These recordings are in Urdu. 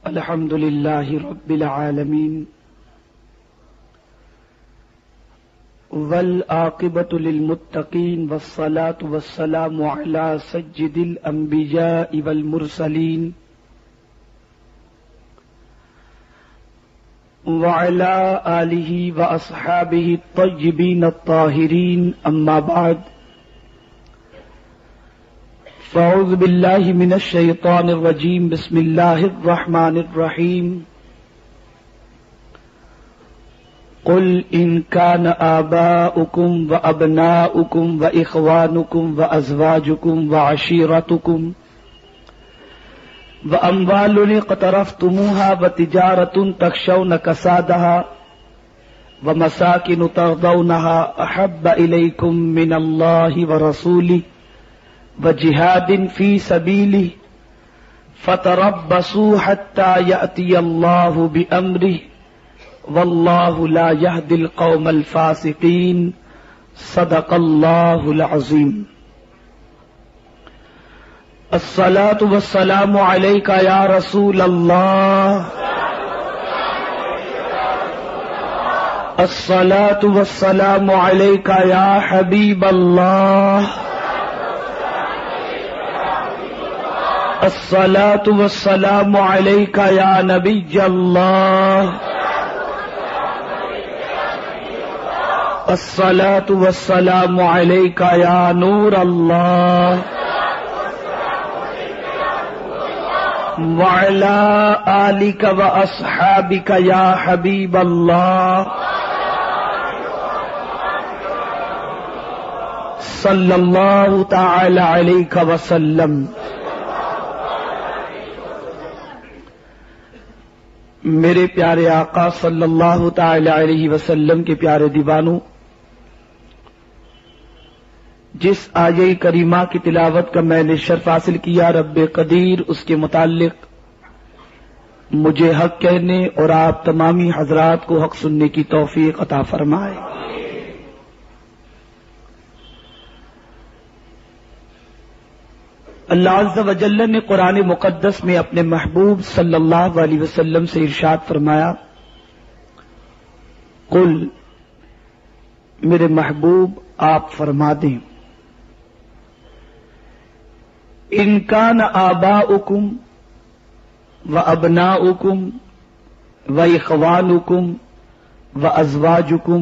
الحمد لله رب العالمين والعاقبة للمتقين والصلاة والسلام على سيد الأنبياء والمرسلين وعلى آله وأصحابه الطيبين الطاهرين أما بعد فأعوذ بالله من الشيطان الرجيم بسم الله الرحمن الرحيم قل إن كان آباؤكم وأبناؤكم وإخوانكم وأزواجكم وعشيرتكم وأموال اقترفتموها وتجارة تخشون كسادها ومساكن ترضونها أحب إليكم من الله ورسوله وجهاد في سبيله فتربصوا حتى يأتي الله بأمره والله لا يهدي القوم الفاسقين صدق الله العظيم الصلاة والسلام عليك يا رسول الله الصلاة والسلام عليك يا حبيب الله الصلاة والسلام عليك يا نبي الله الصلاة والسلام عليك يا نور الله وعلى آلك وأصحابك يا حبيب الله صلى الله تعالى عليك وسلم. میرے پیارے آقا صلی اللہ تعالی علیہ وسلم کے پیارے دیوانوں، جس آیہ کریمہ کی تلاوت کا میں نے شرف حاصل کیا، رب قدیر اس کے متعلق مجھے حق کہنے اور آپ تمامی حضرات کو حق سننے کی توفیق عطا فرمائے. اللہ عز و جل نے قرآن مقدس میں اپنے محبوب صلی اللہ علیہ وسلم سے ارشاد فرمایا، قل، میرے محبوب آپ فرما دیں، ان کان آباؤکم و ابناؤکم و اخوانکم و ازواجکم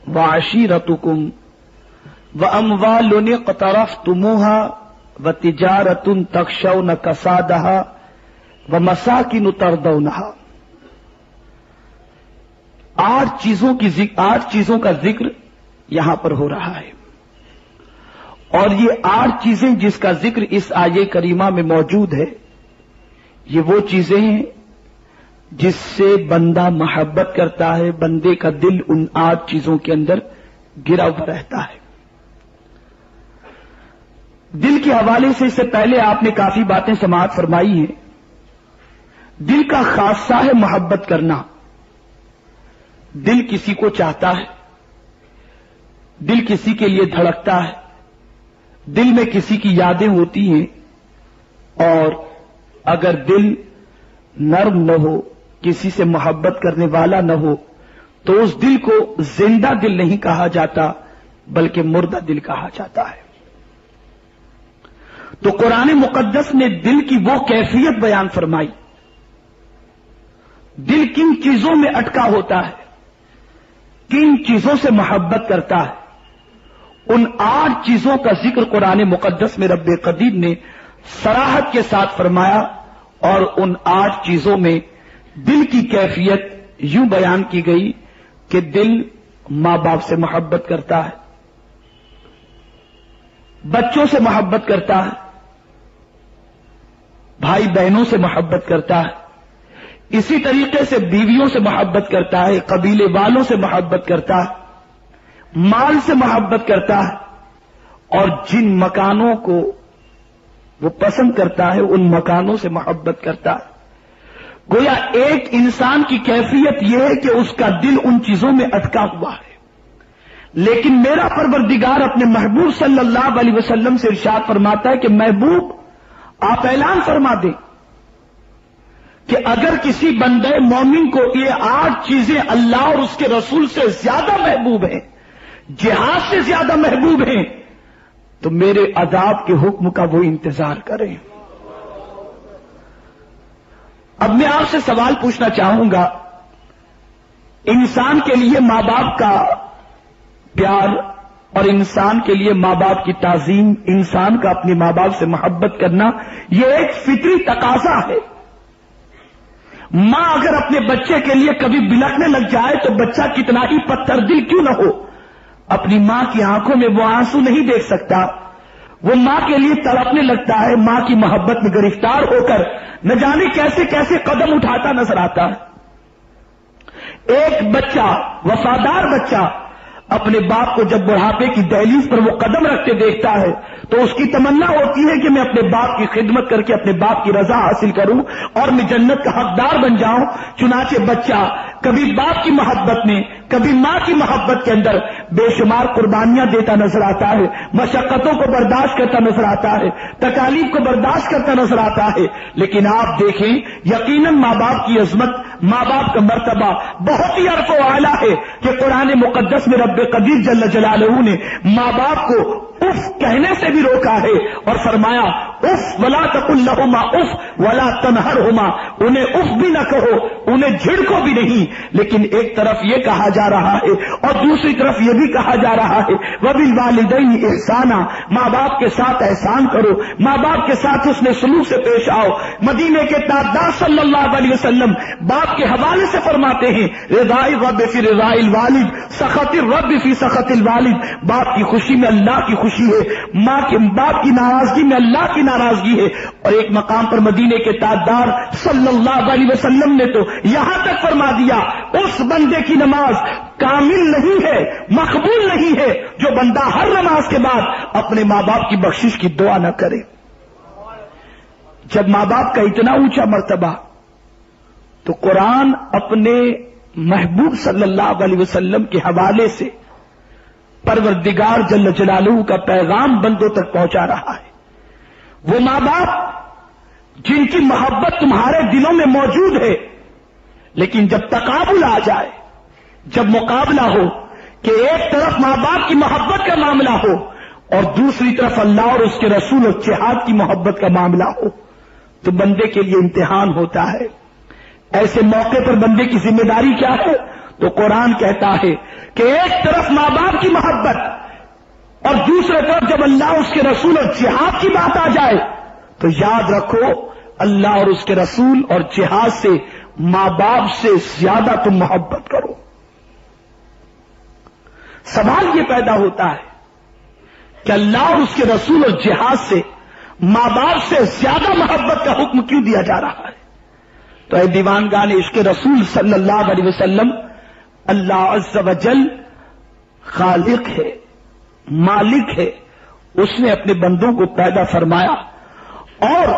و عشیرتکم و اموال اقترفتموها وَتِجَارَةٌ تَخْشَوْنَ كَسَادَهَا وَمَسَاكِنُ تَرْضَوْنَهَا. آٹھ چیزوں کا ذکر یہاں پر ہو رہا ہے، اور یہ 8 چیزیں جس کا ذکر اس آیہ کریمہ میں موجود ہے، یہ وہ چیزیں ہیں جس سے بندہ محبت کرتا ہے، بندے کا دل ان 8 چیزوں کے اندر گرا ہوا رہتا ہے. دل کے حوالے سے اس سے پہلے آپ نے کافی باتیں سماعت فرمائی ہیں. دل کا خاصہ ہے محبت کرنا. دل کسی کو چاہتا ہے، دل کسی کے لیے دھڑکتا ہے، دل میں کسی کی یادیں ہوتی ہیں، اور اگر دل نرم نہ ہو، کسی سے محبت کرنے والا نہ ہو، تو اس دل کو زندہ دل نہیں کہا جاتا بلکہ مردہ دل کہا جاتا ہے. تو قرآن مقدس نے دل کی وہ کیفیت بیان فرمائی. دل کن چیزوں میں اٹکا ہوتا ہے، کن چیزوں سے محبت کرتا ہے، ان 8 چیزوں کا ذکر قرآن مقدس میں رب قدیر نے صراحت کے ساتھ فرمایا. اور ان 8 چیزوں میں دل کی کیفیت یوں بیان کی گئی کہ دل ماں باپ سے محبت کرتا ہے، بچوں سے محبت کرتا ہے، بھائی بہنوں سے محبت کرتا ہے، اسی طریقے سے بیویوں سے محبت کرتا ہے، قبیلے والوں سے محبت کرتا ہے، مال سے محبت کرتا ہے، اور جن مکانوں کو وہ پسند کرتا ہے ان مکانوں سے محبت کرتا ہے. گویا ایک انسان کی کیفیت یہ ہے کہ اس کا دل ان چیزوں میں اٹکا ہوا ہے. لیکن میرا پروردگار اپنے محبوب صلی اللہ علیہ وسلم سے ارشاد فرماتا ہے کہ محبوب آپ اعلان فرما دیں کہ اگر کسی بندے مومن کو یہ 8 چیزیں اللہ اور اس کے رسول سے زیادہ محبوب ہیں، جہاد سے زیادہ محبوب ہیں، تو میرے عذاب کے حکم کا وہ انتظار کریں۔ اب میں آپ سے سوال پوچھنا چاہوں گا، انسان کے لیے ماں باپ کا پیار اور انسان کے لیے ماں باپ کی تعظیم، انسان کا اپنے ماں باپ سے محبت کرنا، یہ ایک فطری تقاضا ہے۔ ماں اگر اپنے بچے کے لیے کبھی بلکنے لگ جائے تو بچہ کتنا ہی پتھر دل کیوں نہ ہو، اپنی ماں کی آنکھوں میں وہ آنسو نہیں دیکھ سکتا، وہ ماں کے لیے تڑپنے لگتا ہے، ماں کی محبت میں گرفتار ہو کر نہ جانے کیسے کیسے قدم اٹھاتا نظر آتا ہے۔ ایک بچہ، وفادار بچہ، اپنے باپ کو جب بڑھاپے کی دہلیز پر وہ قدم رکھتے دیکھتا ہے تو اس کی تمنا ہوتی ہے کہ میں اپنے باپ کی خدمت کر کے اپنے باپ کی رضا حاصل کروں اور میں جنت کا حقدار بن جاؤں۔ چنانچہ بچہ کبھی باپ کی محبت میں، کبھی ماں کی محبت کے اندر بے شمار قربانیاں دیتا نظر آتا ہے، مشقتوں کو برداشت کرتا نظر آتا ہے، تکالیف کو برداشت کرتا نظر آتا ہے۔ لیکن آپ دیکھیں، یقیناً ماں باپ کی عظمت، ماں باپ کا مرتبہ بہت ہی عرف و اعلیٰ ہے کہ قرآن مقدس میں رب قدیر جل جلالہ نے ماں باپ کو اف کہنے سے بھی روکا ہے اور فرمایا اف ولا تقل لہما اف ولا تنہرہما، انہیں اف بھی نہ کہو، انہیں جھڑکو بھی نہیں۔ لیکن ایک طرف یہ کہا جا رہا ہے اور دوسری طرف یہ بھی کہا جا رہا ہے وبالوالدین احسانا، ماں باپ کے ساتھ احسان کرو، ماں باپ کے ساتھ اس نے سلوک سے پیش آؤ۔ مدینے کے تاجدار صلی اللہ علیہ وسلم باپ کے حوالے سے فرماتے ہیں رضاء الرب فی رضاء الوالد، سخط الرب فی سخط الوالد، باپ کی خوشی میں اللہ کی خوشی ہے، ماں کے باپ کی ناراضگی میں اللہ کی ناراضگی ہے۔ اور ایک مقام پر مدینے کے تاجدار صلی اللہ علیہ وسلم نے تو یہاں تک فرما دیا اس بندے کی نماز کامل نہیں ہے، مقبول نہیں ہے جو بندہ ہر نماز کے بعد اپنے ماں باپ کی بخشش کی دعا نہ کرے۔ جب ماں باپ کا اتنا اونچا مرتبہ، تو قرآن اپنے محبوب صلی اللہ علیہ وسلم کے حوالے سے پروردگار جل جلالہ کا پیغام بندوں تک پہنچا رہا ہے۔ وہ ماں باپ جن کی محبت تمہارے دلوں میں موجود ہے، لیکن جب تقابل آ جائے، جب مقابلہ ہو کہ ایک طرف ماں باپ کی محبت کا معاملہ ہو اور دوسری طرف اللہ اور اس کے رسول اور جہاد کی محبت کا معاملہ ہو، تو بندے کے لیے امتحان ہوتا ہے۔ ایسے موقع پر بندے کی ذمہ داری کیا ہے؟ تو قرآن کہتا ہے کہ ایک طرف ماں باپ کی محبت اور دوسرے طرف جب اللہ اس کے رسول اور جہاد کی بات آ جائے تو یاد رکھو اللہ اور اس کے رسول اور جہاد سے ماں باپ سے زیادہ تم محبت کرو۔ سوال یہ پیدا ہوتا ہے کہ اللہ اور اس کے رسول اور جہاد سے ماں باپ سے زیادہ محبت کا حکم کیوں دیا جا رہا ہے؟ تو اے دیوانگان عشق رسول صلی اللہ علیہ وسلم، اللہ عز و جل خالق ہے، مالک ہے، اس نے اپنے بندوں کو پیدا فرمایا اور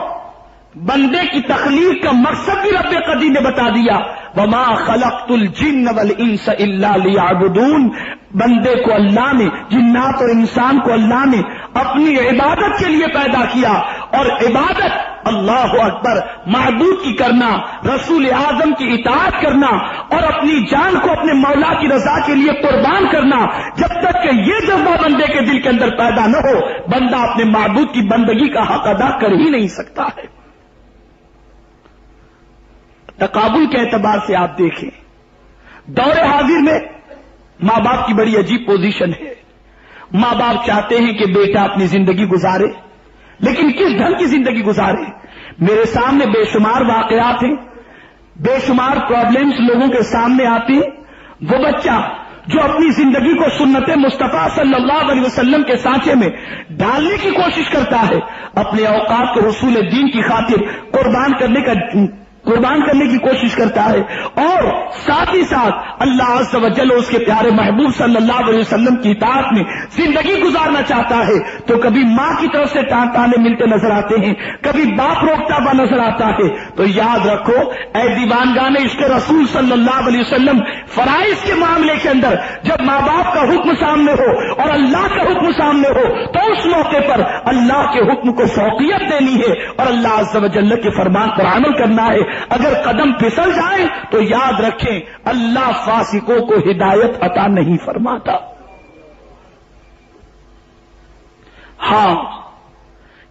بندے کی تخلیق کا مقصد بھی رب قدیر نے بتا دیا وما خلقت الجن والانس الا لیعبدون، بندے کو اللہ نے، جنات اور انسان کو اللہ نے اپنی عبادت کے لیے پیدا کیا، اور عبادت اللہ اکبر معبود کی کرنا، رسول اعظم کی اطاعت کرنا اور اپنی جان کو اپنے مولا کی رضا کے لیے قربان کرنا، جب تک کہ یہ جذبہ بندے کے دل کے اندر پیدا نہ ہو، بندہ اپنے معبود کی بندگی کا حق ادا کر ہی نہیں سکتا ہے۔ تقابل کے اعتبار سے آپ دیکھیں، دور حاضر میں ماں باپ کی بڑی عجیب پوزیشن ہے۔ ماں باپ چاہتے ہیں کہ بیٹا اپنی زندگی گزارے، لیکن کس ڈھنگ کی زندگی گزارے؟ میرے سامنے بے شمار واقعات ہیں، بے شمار پرابلمز لوگوں کے سامنے آتے ہیں۔ وہ بچہ جو اپنی زندگی کو سنت مصطفیٰ صلی اللہ علیہ وسلم کے سانچے میں ڈالنے کی کوشش کرتا ہے، اپنے اوقات کو رسول دین کی خاطر قربان کرنے کی کوشش کرتا ہے، اور ساتھ ہی ساتھ اللہ عز و جل اس کے پیارے محبوب صلی اللہ علیہ وسلم کی اطاعت میں زندگی گزارنا چاہتا ہے، تو کبھی ماں کی طرف سے تانے ملتے نظر آتے ہیں، کبھی باپ روکتا ہوا نظر آتا ہے۔ تو یاد رکھو اے دیوانگان عشق رسول صلی اللہ علیہ وسلم، فرائض کے معاملے کے اندر جب ماں باپ کا حکم سامنے ہو اور اللہ کا حکم سامنے ہو تو اس موقع پر اللہ کے حکم کو فوقیت دینی ہے اور اللہ عز و جل کے فرمان پر عمل کرنا ہے۔ اگر قدم پھسل جائیں تو یاد رکھیں اللہ فاسقوں کو ہدایت عطا نہیں فرماتا. ہاں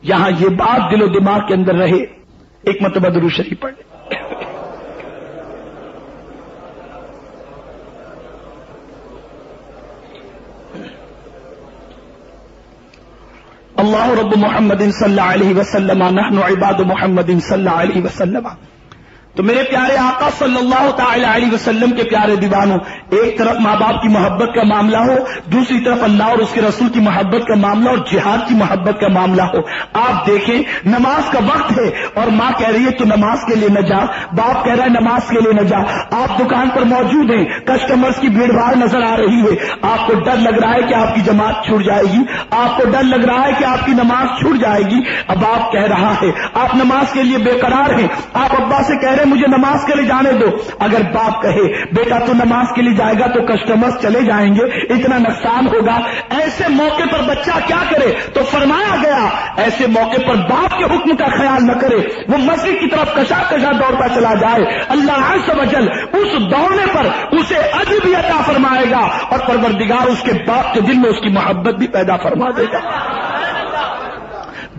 یہاں یہ بات دل و دماغ کے اندر رہے. ایک مرتبہ درود شریف پڑھ لیں. اللہ رب محمد صلی اللہ علیہ وسلم نحن عباد محمد صلی اللہ علیہ وسلم. تو میرے پیارے آقا صلی اللہ تعالی علیہ وسلم کے پیارے دیوانوں، ایک طرف ماں باپ کی محبت کا معاملہ ہو، دوسری طرف اللہ اور اس کے رسول کی محبت کا معاملہ اور جہاد کی محبت کا معاملہ ہو. آپ دیکھیں نماز کا وقت ہے اور ماں کہہ رہی ہے تو نماز کے لیے نہ جا، باپ کہہ رہا ہے نماز کے لیے نہ جا. آپ دکان پر موجود ہیں، کسٹمرز کی بھیڑ بھاڑ نظر آ رہی ہے، آپ کو ڈر لگ رہا ہے کہ آپ کی جماعت چھوٹ جائے گی، آپ کو ڈر لگ رہا ہے کہ آپ کی نماز چھوٹ جائے گی. اب آپ کہہ رہا ہے آپ نماز کے لیے بے قرار ہیں، آپ ابا سے کہہ رہے ہیں مجھے نماز کے لیے جانے دو. اگر باپ کہے بیٹا تو نماز کے لیے جائے گا تو کسٹمرز چلے جائیں گے، اتنا نقصان ہوگا، ایسے موقع پر بچہ کیا کرے؟ تو فرمایا گیا ایسے موقع پر باپ کے حکم کا خیال نہ کرے، وہ مسجد کی طرف کشا کشا دوڑتا چلا جائے. اللہ عز و جل اس دوڑنے پر اسے اجر بھی عطا فرمائے گا اور پروردگار اس کے باپ کے دل میں اس کی محبت بھی پیدا فرما دے گا.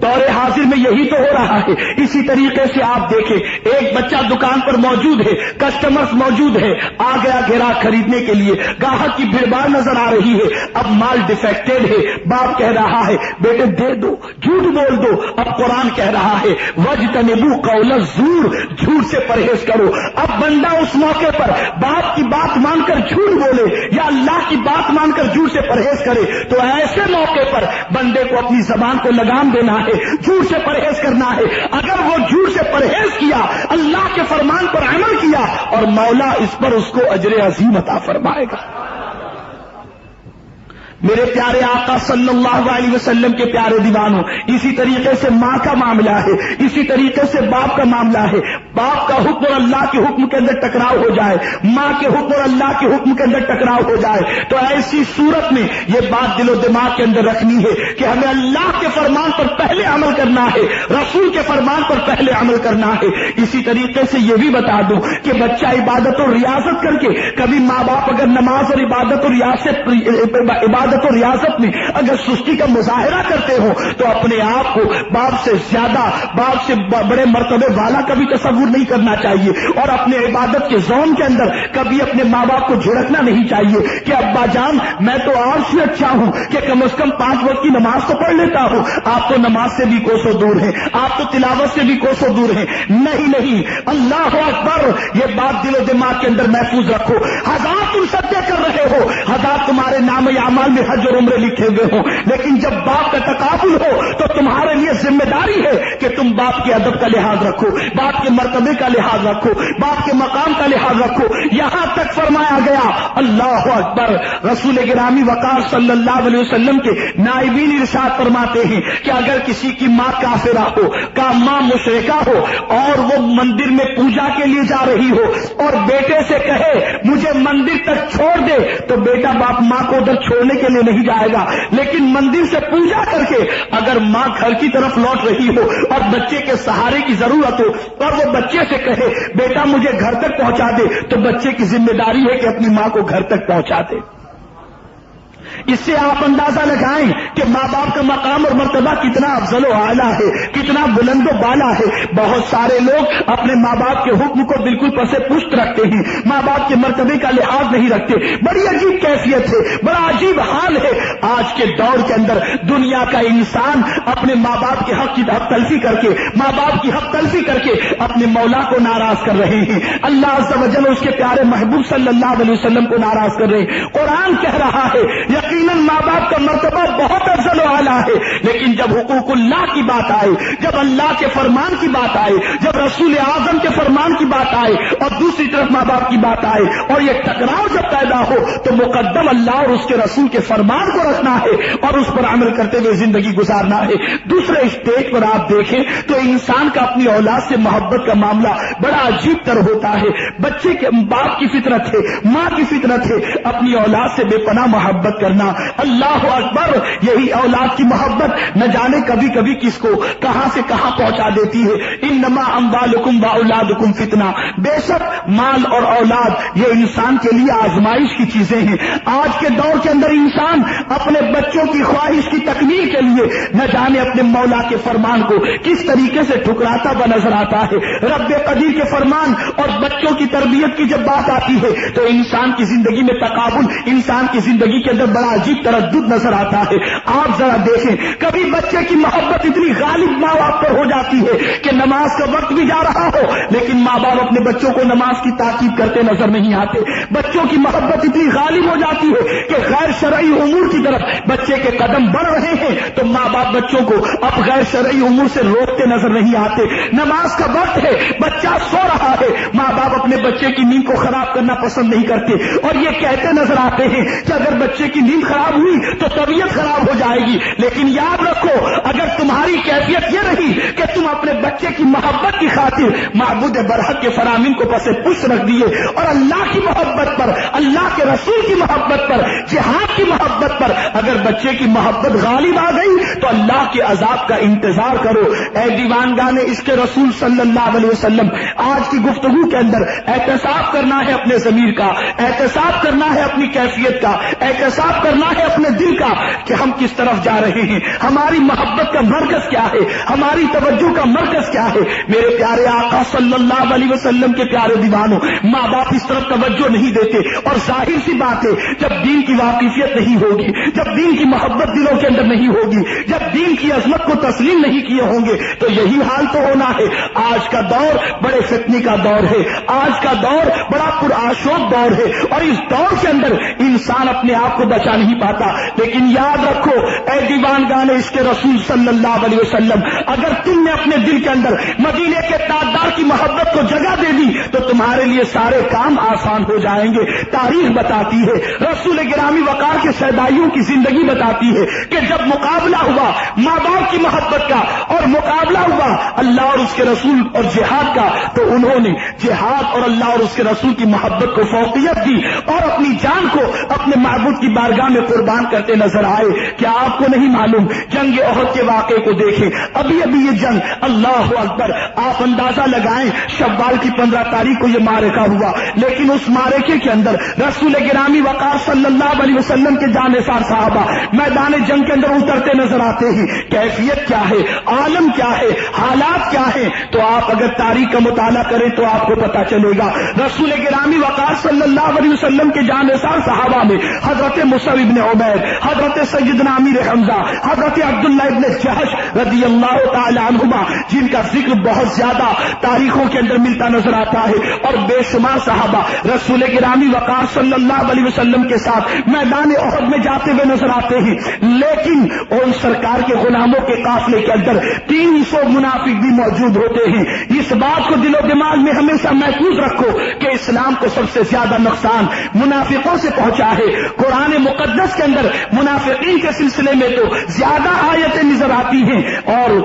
دور حاضر میں یہی تو ہو رہا ہے. اسی طریقے سے آپ دیکھیں ایک بچہ دکان پر موجود ہے، کسٹمرز موجود ہے، آ گیا گھیرا خریدنے کے لیے، گاہک کی بھیڑ بھاڑ نظر آ رہی ہے، اب مال ڈیفیکٹڈ ہے، باپ کہہ رہا ہے بیٹے دے دو، جھوٹ بول دو. اب قرآن کہہ رہا ہے وَاجْتَنِبُوا قَوْلَ الزُّورِ، جھوٹ سے پرہیز کرو. اب بندہ اس موقع پر باپ کی بات مان کر جھوٹ بولے یا اللہ کی بات مان کر جھوٹ سے پرہیز کرے تو ایسے موقع پر بندے کو اپنی زبان کو لگام دینا ہے، جھوٹ سے پرہیز کرنا ہے. اگر وہ جھوٹ سے پرہیز کیا، اللہ کے فرمان پر عمل کیا اور مولا اس پر اس کو اجر عظیم عطا فرمائے گا. میرے پیارے آقا صلی اللہ علیہ وسلم کے پیارے دیوانوں، اسی طریقے سے ماں کا معاملہ ہے، اسی طریقے سے باپ کا معاملہ ہے. باپ کا حکم اور اللہ کے حکم کے اندر ٹکراؤ ہو جائے، ماں کے حکم اور اللہ کے حکم کے اندر ٹکراؤ ہو جائے تو ایسی صورت میں یہ بات دل و دماغ کے اندر رکھنی ہے کہ ہمیں اللہ کے فرمان پر پہلے عمل کرنا ہے، رسول کے فرمان پر پہلے عمل کرنا ہے. اسی طریقے سے یہ بھی بتا دوں کہ بچہ عبادت اور ریاضت کر کے، کبھی ماں باپ اگر نماز اور عبادت اور ریاضت میں اگر سستی کا مظاہرہ کرتے ہو تو اپنے آپ کو باپ سے زیادہ، باپ سے بڑے مرتبے والا کبھی تصور نہیں کرنا چاہیے اور اپنے عبادت کے زون کے اندر کبھی اپنے ماں باپ کو جھڑکنا نہیں چاہیے کہ ابا جان میں تو آپ سے اچھا ہوں کہ کم از کم 5 وقت کی نماز تو پڑھ لیتا ہوں، آپ تو نماز سے بھی کوسوں دور ہیں، آپ تو تلاوت سے بھی کوسوں دور ہیں. نہیں، اللہ اکبر، یہ بات دل و دماغ کے اندر محفوظ رکھو. ہزار تم صدقے کر رہے ہو، ہزار تمہارے نام اعمال میں حج اور عمرے لکھے ہوئے ہوں، لیکن جب باپ کا تقابل ہو تو تمہارے لیے ذمہ داری ہے کہ تم باپ کے ادب کا لحاظ رکھو، باپ کے مرتبے کا لحاظ رکھو، باپ کے مقام کا لحاظ رکھو. یہاں تک فرمایا گیا اللہ اکبر، رسول گرامی وقار صلی اللہ علیہ وسلم کے نائبین ارشاد فرماتے ہیں کہ اگر کسی کی ماں کافرہ ہو، ماں مشرکہ ہو اور وہ مندر میں پوجا کے لیے جا رہی ہو اور بیٹے سے کہے مجھے مندر تک چھوڑ دے تو بیٹا باپ ماں کو ادھر چھوڑنے کے لیے نہیں جائے گا، لیکن مندر سے پوجا کر کے اگر ماں گھر کی طرف لوٹ رہی ہو اور بچے کے سہارے کی ضرورت ہو اور وہ بچے سے کہے بیٹا مجھے گھر تک پہنچا دے تو بچے کی ذمہ داری ہے کہ اپنی ماں کو گھر تک پہنچا دے. اس سے آپ اندازہ لگائیں کہ ماں باپ کا مقام اور مرتبہ کتنا افضل و اعلیٰ ہے، کتنا بلند و بالا ہے. بہت سارے لوگ اپنے ماں باپ کے حکم کو بالکل پس پشت رکھتے ہیں، ماں باپ کے مرتبے کا لحاظ نہیں رکھتے. بڑی عجیب کیفیت ہے، بڑا عجیب حال ہے آج کے دور کے اندر. دنیا کا انسان اپنے ماں باپ کے حق کی حق تلفی کر کے، ماں باپ کی حق تلفی کر کے اپنے مولا کو ناراض کر رہے ہیں، اللہ عز و جل اس کے پیارے محبوب صلی اللہ علیہ وسلم کو ناراض کر رہے ہیں. قرآن کہہ رہا ہے یقیناً ماں باپ کا مرتبہ بہت افضل و اعلیٰ ہے، لیکن جب حقوق اللہ کی بات آئے، جب اللہ کے فرمان کی بات آئے، جب رسول اعظم کے فرمان کی بات آئے اور دوسری طرف ماں باپ کی بات آئے اور یہ ٹکراؤ جب پیدا ہو تو مقدم اللہ اور اس کے رسول کے فرمان کو رکھنا ہے اور اس پر عمل کرتے ہوئے زندگی گزارنا ہے. دوسرے اسٹیج پر آپ دیکھیں تو انسان کا اپنی اولاد سے محبت کا معاملہ بڑا عجیب تر ہوتا ہے. بچے کے باپ کی فطرت ہے، ماں کی فطرت ہے اپنی اولاد سے بے پناہ محبت کرنا. کرنا. اللہ اکبر. یہی اولاد کی محبت نہ جانے کبھی کبھی کس کو کہاں سے کہاں پہنچا دیتی ہے. انما اموالکم واولادکم فتنہ. بے شک مال اور اولاد یہ انسان کے لیے آزمائش کی چیزیں ہیں. آج کے دور کے اندر انسان اپنے بچوں کی خواہش کی تکمیل کے لیے نہ جانے اپنے مولا کے فرمان کو کس طریقے سے ٹھکراتا ہوا نظر آتا ہے. رب قدیر کے فرمان اور بچوں کی تربیت کی جب بات آتی ہے تو انسان کی زندگی میں تقابل، انسان کی زندگی کے اندر بڑا عجیب تردد نظر آتا ہے. آپ ذرا دیکھیں، کبھی بچے کی محبت اتنی غالب ماں باپ پر ہو جاتی ہے کہ نماز کا وقت بھی جا رہا ہو لیکن ماں باپ اپنے بچوں کو نماز کی تاکید کرتے نظر نہیں آتے. بچوں کی محبت اتنی غالب ہو جاتی ہے کہ غیر شرعی امور کی طرف بچے کے قدم بڑھ رہے ہیں تو ماں باپ بچوں کو اب غیر شرعی امور سے روکتے نظر نہیں آتے. نماز کا وقت ہے، بچہ سو رہا ہے، ماں باپ اپنے بچے کی نیند کو خراب کرنا پسند نہیں کرتے اور یہ کہتے نظر آتے ہیں کہ اگر بچے کی نیند خراب ہوئی تو طبیعت خراب ہو جائے گی. لیکن یاد رکھو، اگر تمہاری کیفیت یہ رہی کہ تم اپنے بچے کی محبت کی خاطر معبود برحق کے فرامین کو پس پش رکھ دیے اور اللہ کی محبت پر، اللہ کے رسول کی محبت پر، جہاد کی محبت پر اگر بچے کی محبت غالب آ گئی تو اللہ کے عذاب کا انتظار کرو. اے دیوانگان عشق رسول صلی اللہ علیہ وسلم، آج کی گفتگو کے اندر احتساب کرنا ہے اپنے ضمیر کا، احتساب کرنا ہے اپنی کیفیت کا، احتساب کرنا ہے اپنے دل کا کہ ہم کس طرف جا رہے ہیں، ہماری محبت کا مرکز کیا ہے، ہماری توجہ کا مرکز کیا ہے. میرے پیارے آقا صلی اللہ علیہ وسلم کے پیارے دیوانوں، ماں باپ اس طرف توجہ نہیں دیتے اور ظاہر سی بات ہے جب دین کی واقفیت نہیں ہوگی، جب دین کی محبت دلوں کے اندر نہیں ہوگی، جب دین کی عظمت کو تسلیم نہیں کیے ہوں گے تو یہی حال تو ہونا ہے. آج کا دور بڑے فتنی کا دور ہے، آج کا دور بڑا پرآشوب دور ہے اور اس دور کے اندر انسان اپنے آپ کو بچا نہیں پاتا. لیکن یاد رکھو اے دیوانگان عشق رسول صلی اللہ علیہ وسلم، اگر تم نے اپنے دل کے اندر مدینے کے تاجدار کی محبت کو جگہ دے دی تو تمہارے لیے سارے کام آسان ہو جائیں گے. تاریخ بتاتی ہے، رسول گرامی وقار کے شہدائیوں کی زندگی بتاتی ہے کہ جب مقابلہ ہوا ماں باپ کی محبت کا اور مقابلہ ہوا اللہ اور اس کے رسول اور جہاد کا تو انہوں نے جہاد اور اللہ اور اس کے رسول کی محبت کو فوقیت دی اور اپنی جان کو اپنے معبود کی بارگاہ میں قربان کرتے نظر آئے. کیا آپ کو نہیں معلوم؟ جنگ احد کے واقعے کو دیکھیں، ابھی یہ جنگ، اللہ اکبر، آپ اندازہ لگائیں شوال کی 15 تاریخ کو یہ معرکہ ہوا لیکن اس معرکے کے اندر رسول گرامی وقار صلی اللہ علیہ وسلم کے جانثار صحابہ میدان جنگ کے اندر اترتے نظر آتے ہیں. کیفیت کیا ہے، عالم کیا ہے، حالات کیا ہے، تو آپ اگر تاریخ کا مطالعہ کریں تو آپ کو پتا چلے گا. رسول گرامی وقار صلی اللہ علیہ وسلم کے جانثار صحابہ میں حضرت مصعب ابن عمیر، حضرت سیدنا امیر حمزہ، حضرت عبداللہ ابن جحش رضی اللہ تعالی عنہما، جن کا ذکر بہت زیادہ تاریخوں کے اندر ملتا نظر آتا ہے اور بے شمار صحابہ رسول گرامی وقار صلی اللہ علیہ وسلم کے ساتھ میدان احد میں جاتے ہوئے نظر آتے ہیں. لیکن ان سرکار کے غلاموں کے قافلے کے اندر 300 منافق بھی موجود ہوتے ہیں. اس بات کو دل و دماغ میں ہمیشہ محفوظ رکھو کہ اسلام کو سب سے زیادہ نقصان منافقوں سے پہنچا ہے. قرآن مقدس کے اندر منافقین کے سلسلے میں تو زیادہ آیتیں نظر آتی ہیں اور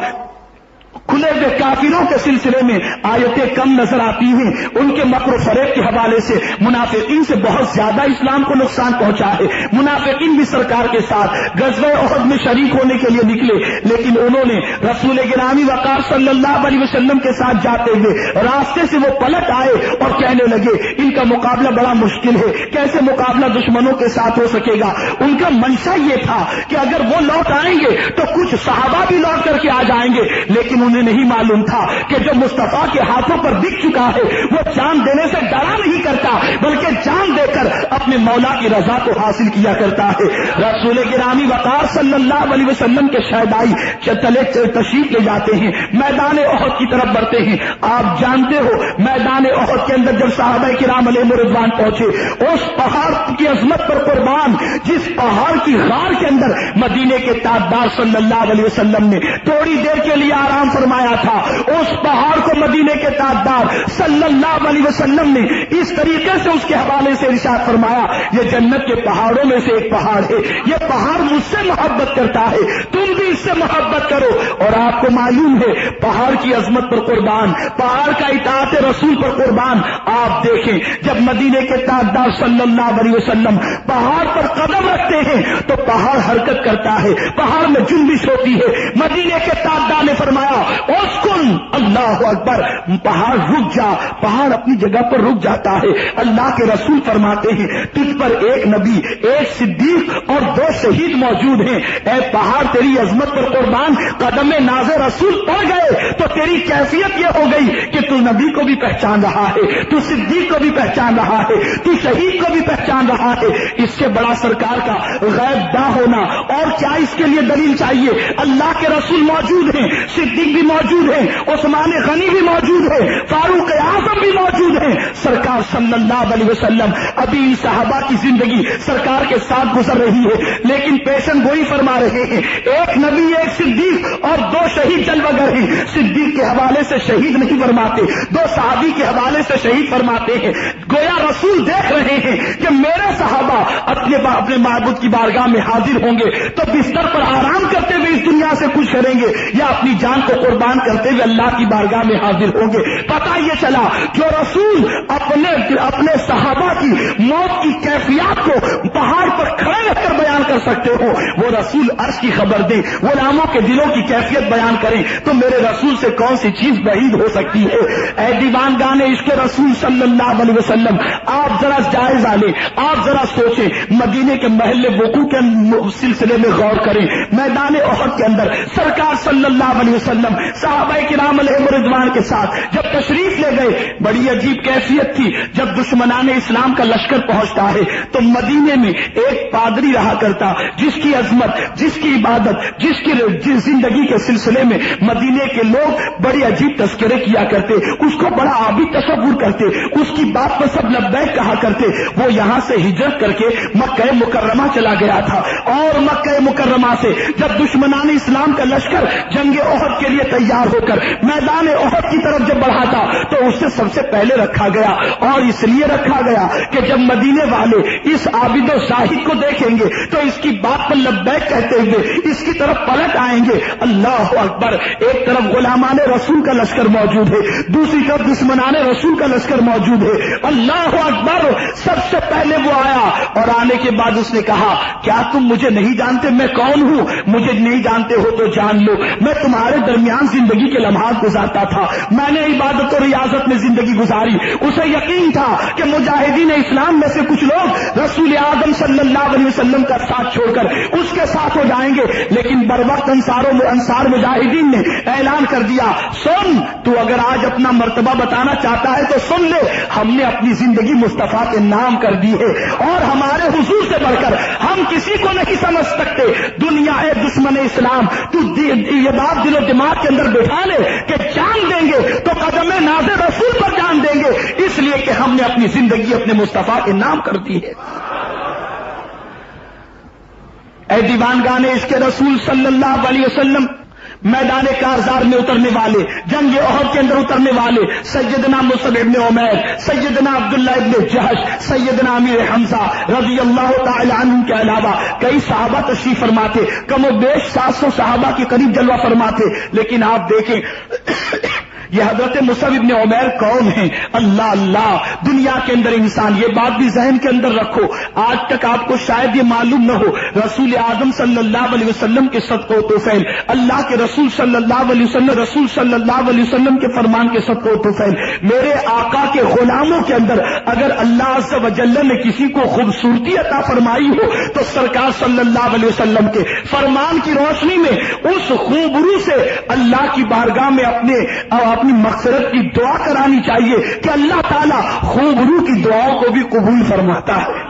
کھلے ہوئے کافروں کے سلسلے میں آیتیں کم نظر آتی ہیں. ان کے مکر و فریب کے حوالے سے منافقین سے بہت زیادہ اسلام کو نقصان پہنچا ہے. منافقین بھی سرکار کے ساتھ غزوہ احد میں شریک ہونے کے لیے نکلے لیکن انہوں نے رسول گرامی وقار صلی اللہ علیہ وسلم کے ساتھ جاتے ہوئے راستے سے وہ پلٹ آئے اور کہنے لگے ان کا مقابلہ بڑا مشکل ہے، کیسے مقابلہ دشمنوں کے ساتھ ہو سکے گا. ان کا منشا یہ تھا کہ اگر وہ لوٹ آئیں گے تو کچھ صحابہ بھی لوٹ کر کے آ جائیں گے، لیکن انہیں نہیں معلوم تھا کہ جو مصطفیٰ کے ہاتھوں پر بک چکا ہے وہ جان دینے سے ڈرا نہیں کرتا بلکہ جان دے کر اپنے مولا کی رضا کو حاصل کیا کرتا ہے. رسول گرامی وقار صلی اللہ علیہ وسلم کے شہدائی چتلے تشریف لے جاتے ہیں، میدان احد کی طرف بڑھتے ہیں. آپ جانتے ہو میدان احد کے اندر جب صحابہ کرام علیہ رضوان پہنچے اس پہاڑ کی عظمت پر قربان، جس پہاڑ کی غار کے اندر مدینے کے تاجدار صلی اللہ علیہ وسلم نے تھوڑی دیر کے لیے آرام فرمایا تھا، اس پہاڑ کو مدینے کے تاجدار صلی اللہ علیہ وسلم نے اس طریقے سے اس کے حوالے سے ارشاد فرمایا فرمایا یہ جنت کے پہاڑوں میں سے ایک پہاڑ ہے، یہ پہاڑ مجھ سے محبت کرتا ہے، تم بھی اس سے محبت کرو۔ اور آپ کو معلوم ہے پہاڑ کی عظمت پر قربان، پہاڑ کا اطاعت رسول پر قربان۔ آپ دیکھیں جب مدینے کے تاجدار صلی اللہ علیہ وسلم پہاڑ پر قدم رکھتے ہیں تو پہاڑ حرکت کرتا ہے، پہاڑ میں جنبش ہوتی ہے۔ مدینے کے تاجدار نے فرمایا اسکن، اللہ اکبر، پہاڑ رک جا، پہاڑ اپنی جگہ پر رک جاتا ہے۔ اللہ کے رسول فرماتے ہیں تجھ پر ایک نبی، ایک صدیق اور 2 شہید موجود ہیں، اے پہاڑ تیری عظمت پر قربان قدم ناز رسول پڑ گئے تو تیری کیفیت یہ ہو گئی کہ تو نبی کو بھی پہچان رہا ہے، تو صدیق کو بھی پہچان رہا ہے، تو شہید کو بھی پہچان رہا ہے۔ اس سے بڑا سرکار کا غیب داں ہونا اور کیا اس کے لیے دلیل چاہیے؟ اللہ کے رسول موجود ہیں، صدیق بھی موجود ہیں، عثمان غنی بھی موجود ہے، فاروق اعظم بھی موجود ہیں۔ سرکار صلی اللہ علیہ وسلم ابھی ان صحابہ کی زندگی سرکار کے ساتھ گزر رہی ہے، لیکن پیشن گوئی فرما رہے ہیں، ایک نبی، ایک صدیق اور 2 شہید جلوگر ہیں۔ صدیق کے حوالے سے شہید نہیں فرماتے، 2 صحابی کے حوالے سے شہید فرماتے ہیں۔ گویا رسول دیکھ رہے ہیں کہ میرے صحابہ اپنے معبود کی بارگاہ میں حاضر ہوں گے تو بستر پر آرام کرتے ہوئے اس دنیا سے کچھ کریں گے یا اپنی جان کو قربان کرتے ہوئے اللہ کی بارگاہ میں حاضر ہوں گے۔ پتہ یہ چلا جو رسول اپنے صحابہ کی موت کی کیفیات کو پہاڑ پر کھڑے رہ کر بیان کر سکتے ہو، وہ رسول عرش کی خبر دیں، غلاموں کے دلوں کی کیفیت بیان کریں تو میرے رسول سے کون سی چیز بعید ہو سکتی ہے؟ اے دیوانگان عشق رسول صلی اللہ علیہ وسلم، آپ ذرا جائزہ لیں، آپ ذرا سوچیں، مدینے کے محل وقوع کے سلسلے میں غور کریں۔ میدان احد کے اندر سرکار صلی اللہ علیہ وسلم صحابہ کرام علیہم رضوان کے ساتھ جب تشریف لے گئے، بڑی عجیب کیفیت تھی۔ جب دشمنان اسلام کا لشکر پہنچتا ہے تو مدینے میں ایک پادری رہا کرتا جس کی عظمت، جس کی عبادت، جس کی زندگی کے سلسلے میں مدینے کے لوگ بڑے عجیب تذکرے کیا کرتے، اس کو بڑا عابد تصور کرتے، اس کی بات پر سب لبیک کہا کرتے۔ وہ یہاں سے ہجرت کر کے مکہ مکرمہ چلا گیا تھا اور مکہ مکرمہ سے جب دشمنان اسلام کا لشکر جنگ احد کے لیے تیار ہو کر میدان احد کی طرف جب بڑھا تھا تو اسے سب سے پہلے رکھا گیا، اور اس لیے رکھا گیا کہ جب مدینے والے اس عابد و زاہد کو دیکھیں گے تو اس کی بات پر لبیک کہتے ہوئے اس کی طرف پلٹ آئیں گے۔ اللہ اکبر، ایک طرف غلامان رسول کا لشکر موجود ہے، دوسری طرف دشمنان رسول کا لشکر موجود ہے۔ اللہ اکبر، سب سے پہلے وہ آیا اور آنے کے بعد اس نے کہا کیا تم مجھے نہیں جانتے میں کون ہوں؟ مجھے نہیں جانتے ہو تو جان لو، میں تمہارے درمیان زندگی کے لمحات گزارتا تھا، میں نے عبادت و ریاضت میں زندگی گزاری۔ اسے یقین تھا کہ مجاہدین اسلام میں سے کچھ لوگ رسول اعظم صلی اللہ علیہ وسلم کا ساتھ چھوڑ کر اس کے ساتھ ہو جائیں گے، لیکن بر وقت انصار مجاہدین نے اعلان کر دیا سن، تو اگر آج اپنا مرتبہ بتانا چاہتا ہے تو سن لے، ہم نے اپنی زندگی مصطفیٰ کے نام کر دی ہے اور ہمارے حضور سے بڑھ کر ہم کسی کو نہیں سمجھ سکتے۔ دنیا ہے دشمن اسلام، تو یہ بات دل و دماغ کے اندر بٹھا لے کہ جان دیں گے تو قدم ناز رسول پر جان دیں گے، اس لیے کہ ہم نے اپنی زندگی اپنے مصطفیٰ کے نام کر دی ہے۔ اے دیوانگان عشق رسول صلی اللہ علیہ وسلم، میدان کارزار میں اترنے والے، جنگ احد کے اندر اترنے والے سیدنا مصعب ابن عمیر، سیدنا عبداللہ ابن جہش، سیدنا امیر حمزہ رضی اللہ تعالی عنہ کے علاوہ کئی صحابہ تشریف فرماتے، کم و بیش 700 صحابہ کے قریب جلوہ فرماتے۔ لیکن آپ دیکھیں یہ حضرت مصعب ابن عمیر کون ہیں؟ اللہ اللہ، دنیا کے اندر انسان، یہ بات بھی ذہن کے اندر رکھو، آج تک آپ کو شاید یہ معلوم نہ ہو، رسول اعظم صلی اللہ علیہ وسلم کے صدقہ و توفیل، اللہ کے رسول صلی اللہ علیہ وسلم کے فرمان کے صدقہ و توفیل، میرے آقا کے غلاموں کے اندر اگر اللہ عز و جل نے کسی کو خوبصورتی عطا فرمائی ہو تو سرکار صلی اللہ علیہ وسلم کے فرمان کی روشنی میں اس خوبرو سے اللہ کی بارگاہ میں اپنی مغفرت کی دعا کرانی چاہیے کہ اللہ تعالیٰ خوبرو کی دعاؤں کو بھی قبول فرماتا ہے۔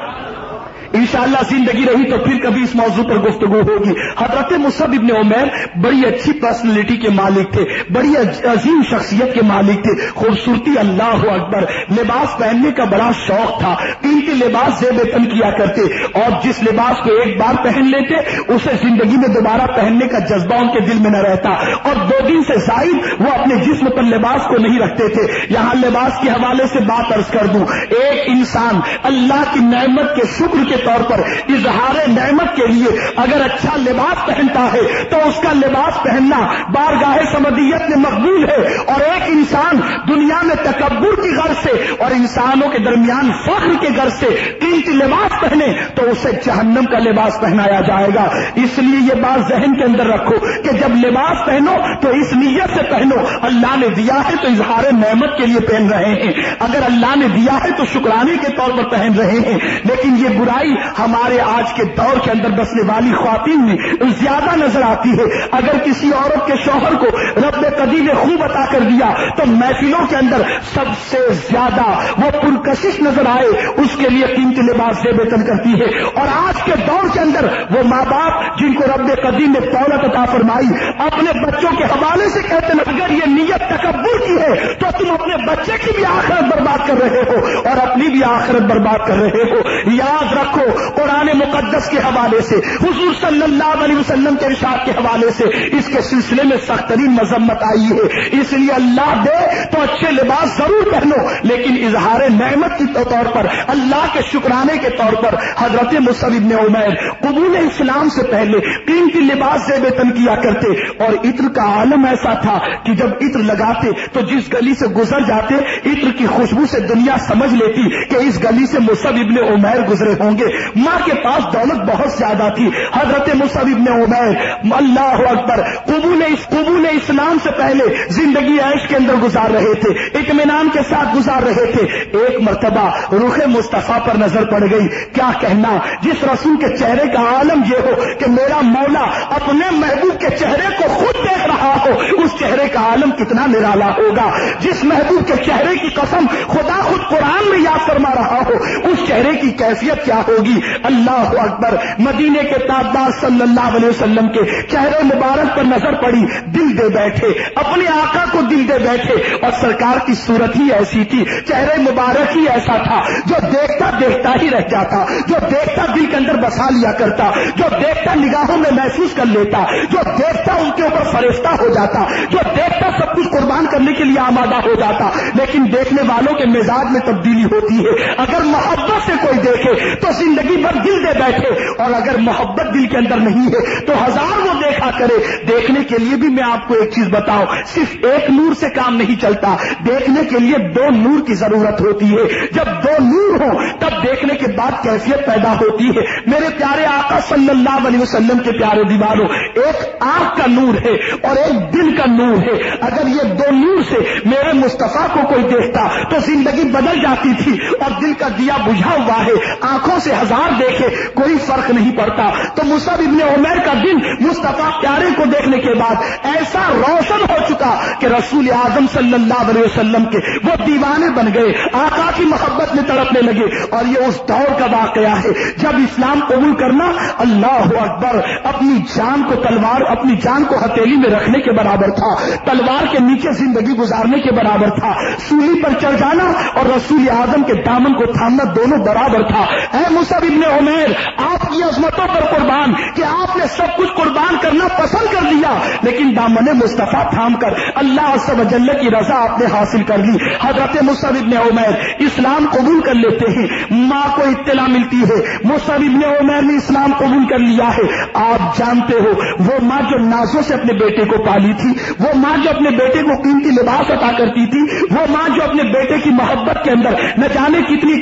انشاءاللہ زندگی رہی تو پھر کبھی اس موضوع پر گفتگو ہوگی. حضرت مصعب ابن عمیر بڑی اچھی پرسنالٹی کے مالک تھے, بڑی عظیم شخصیت کے مالک تھے, خوبصورتی, اللہ اکبر, لباس پہننے کا بڑا شوق تھا, قیمتی لباس زیب تن کیا کرتے, اور جس لباس کو ایک بار پہن لیتے اسے زندگی میں دوبارہ پہننے کا جذبہ ان کے دل میں نہ رہتا, اور 2 دن سے زائد وہ اپنے جسم پر لباس کو نہیں رکھتے تھے. یہاں لباس کے حوالے سے بات عرض کر دوں, ایک انسان اللہ کی نعمت کے شکر کے طور پر اظہار نعمت کے لیے اگر اچھا لباس پہنتا ہے تو اس کا لباس پہننا بارگاہ سمدیت میں مقبول ہے, اور ایک انسان دنیا میں تکبر کی غرض سے اور انسانوں کے درمیان فخر کے غرض سے قیمتی لباس پہنے تو اسے جہنم کا لباس پہنایا جائے گا. اس لیے یہ بات ذہن کے اندر رکھو کہ جب لباس پہنو تو اس نیت سے پہنو, اللہ نے دیا ہے تو اظہار نعمت کے لیے پہن رہے ہیں, اگر اللہ نے دیا ہے تو شکرانے کے طور پر پہن رہے ہیں. لیکن یہ برائی ہمارے آج کے دور کے اندر بسنے والی خواتین میں زیادہ نظر آتی ہے. اگر کسی عورت کے شوہر کو رب قدیر نے خوب عطا کر دیا تو محفلوں کے اندر سب سے زیادہ وہ پرکشش نظر آئے اس کے لیے قیمتی لباس زیب تن کرتی ہے. اور آج کے دور کے اندر وہ ماں باپ جن کو رب قدیر نے دولت عطا فرمائی اپنے بچوں کے حوالے سے کہتے ہیں اگر یہ نیت تکبر کی ہے تو تم اپنے بچے کی بھی آخرت برباد کر رہے ہو اور اپنی بھی آخرت برباد کر رہے ہو. یاد رکھو, قرآن مقدس کے حوالے سے, حضور صلی اللہ علیہ وسلم کے ارشاد کے حوالے سے اس کے سلسلے میں سخت ترین مذمت آئی ہے. اس لیے اللہ دے تو اچھے لباس ضرور پہنو, لیکن اظہار نعمت کے طور پر, اللہ کے شکرانے کے طور پر حضرت مصعب ابن عمیر قبول اسلام سے پہلے قیمتی لباس زیب تن کیا کرتے. اور عطر کا عالم ایسا تھا کہ جب عطر لگاتے تو جس گلی سے گزر جاتے عطر کی خوشبو سے دنیا سمجھ لیتی کہ اس گلی سے مصعب ابن عمیر گزرے ہوں گے. ماں کے پاس دولت بہت زیادہ تھی. حضرت مصعب ابن عمیر اللہ اکبر قبول اسلام سے پہلے زندگی عیش کے اندر گزار رہے تھے, اطمینان کے ساتھ گزار رہے تھے. ایک مرتبہ رخ مصطفیٰ پر نظر پڑ گئی. کیا کہنا, جس رسول کے چہرے کا عالم یہ ہو کہ میرا مولا اپنے محبوب کے چہرے کو خود دیکھ رہا ہو, اس چہرے کا عالم کتنا نرالا ہوگا. جس محبوب کے چہرے کی قسم خدا خود قرآن میں یاد فرما رہا ہو, اس چہرے کی کیفیت کیا ہوگی. اللہ اکبر. مدینے کے تاجدار صلی اللہ علیہ وسلم کے چہرے مبارک پر نظر پڑی, دل دے بیٹھے, اپنے آقا کو دل دے بیٹھے. اور سرکار کی صورت ہی ایسی تھی, چہرے مبارک ہی ایسا تھا جو دیکھتا دیکھتا ہی رہ جاتا, جو دیکھتا دل کے اندر بسا لیا کرتا, جو دیکھتا نگاہوں میں محسوس کر لیتا, جو دیکھتا ان کے اوپر فرشتہ ہو جاتا, جو دیکھتا سب کچھ قربان کرنے کے لیے آمادہ ہو جاتا. لیکن دیکھنے والوں کے مزاج میں تبدیلی ہوتی ہے. اگر محبت سے کوئی دیکھے تو زندگی بھر دل دے بیٹھے, اور اگر محبت دل کے اندر نہیں ہے تو ہزار وہ دیکھا کرے. دیکھنے کے لیے بھی میں آپ کو ایک چیز بتاؤں, صرف ایک نور سے کام نہیں چلتا, دیکھنے کے لیے 2 نور کی ضرورت ہوتی ہے. جب 2 نور ہو تب دیکھنے کے بعد کیفیت پیدا ہوتی ہے. میرے پیارے آقا صلی اللہ علیہ وسلم کے پیارے دیوانوں, ایک آنکھ کا نور ہے اور ایک دل کا نور ہے. اگر یہ 2 نور سے میرے مصطفیٰ کو کوئی دیکھتا تو زندگی بدل جاتی تھی. اور دل کا دیا بجھا ہوا ہے, آنکھوں سے ہزار دیکھے کوئی فرق نہیں پڑتا. تو مصعب ابن عمیر کا دل مصطفیٰ پیارے کو دیکھنے کے بعد ایسا روشن ہو چکا کہ رسول اعظم صلی اللہ علیہ وسلم کے وہ دیوانے بن گئے, آقا کی محبت میں تڑپنے لگے. اور یہ اس دور کا واقعہ ہے جب اسلام قبول کرنا اللہ اکبر اپنی جان کو تلوار, اپنی جان کو ہتھیلی میں رکھنے کے برابر تھا, تلوار کے نیچے زندگی گزارنے کے برابر تھا. سولی پر چڑھ جانا اور رسول اعظم کے دامن کو تھامنا دونوں برابر تھا. اے مصعب ابن عمیر, آپ کی عظمتوں پر قربان کہ آپ نے سب کچھ قربان کرنا پسند کر لیا, لیکن دامن مصطفیٰ تھام کر اللہ عز و جل کی رضا آپ نے حاصل کر لی. حضرت مصعب ابن عمیر اسلام قبول کر لیتے ہیں. ماں کو اطلاع ملتی ہے مصعب ابن عمیر نے اسلام قبول کر لیا ہے. آپ جانتے ہو وہ ماں جو نازوں سے اپنے بیٹے کو پالی تھی, وہ ماں جو اپنے بیٹے کو قیمتی لباس عطا کرتی تھی, وہ ماں جو اپنے بیٹے کی محبت کے اندر نہ جانے کتنے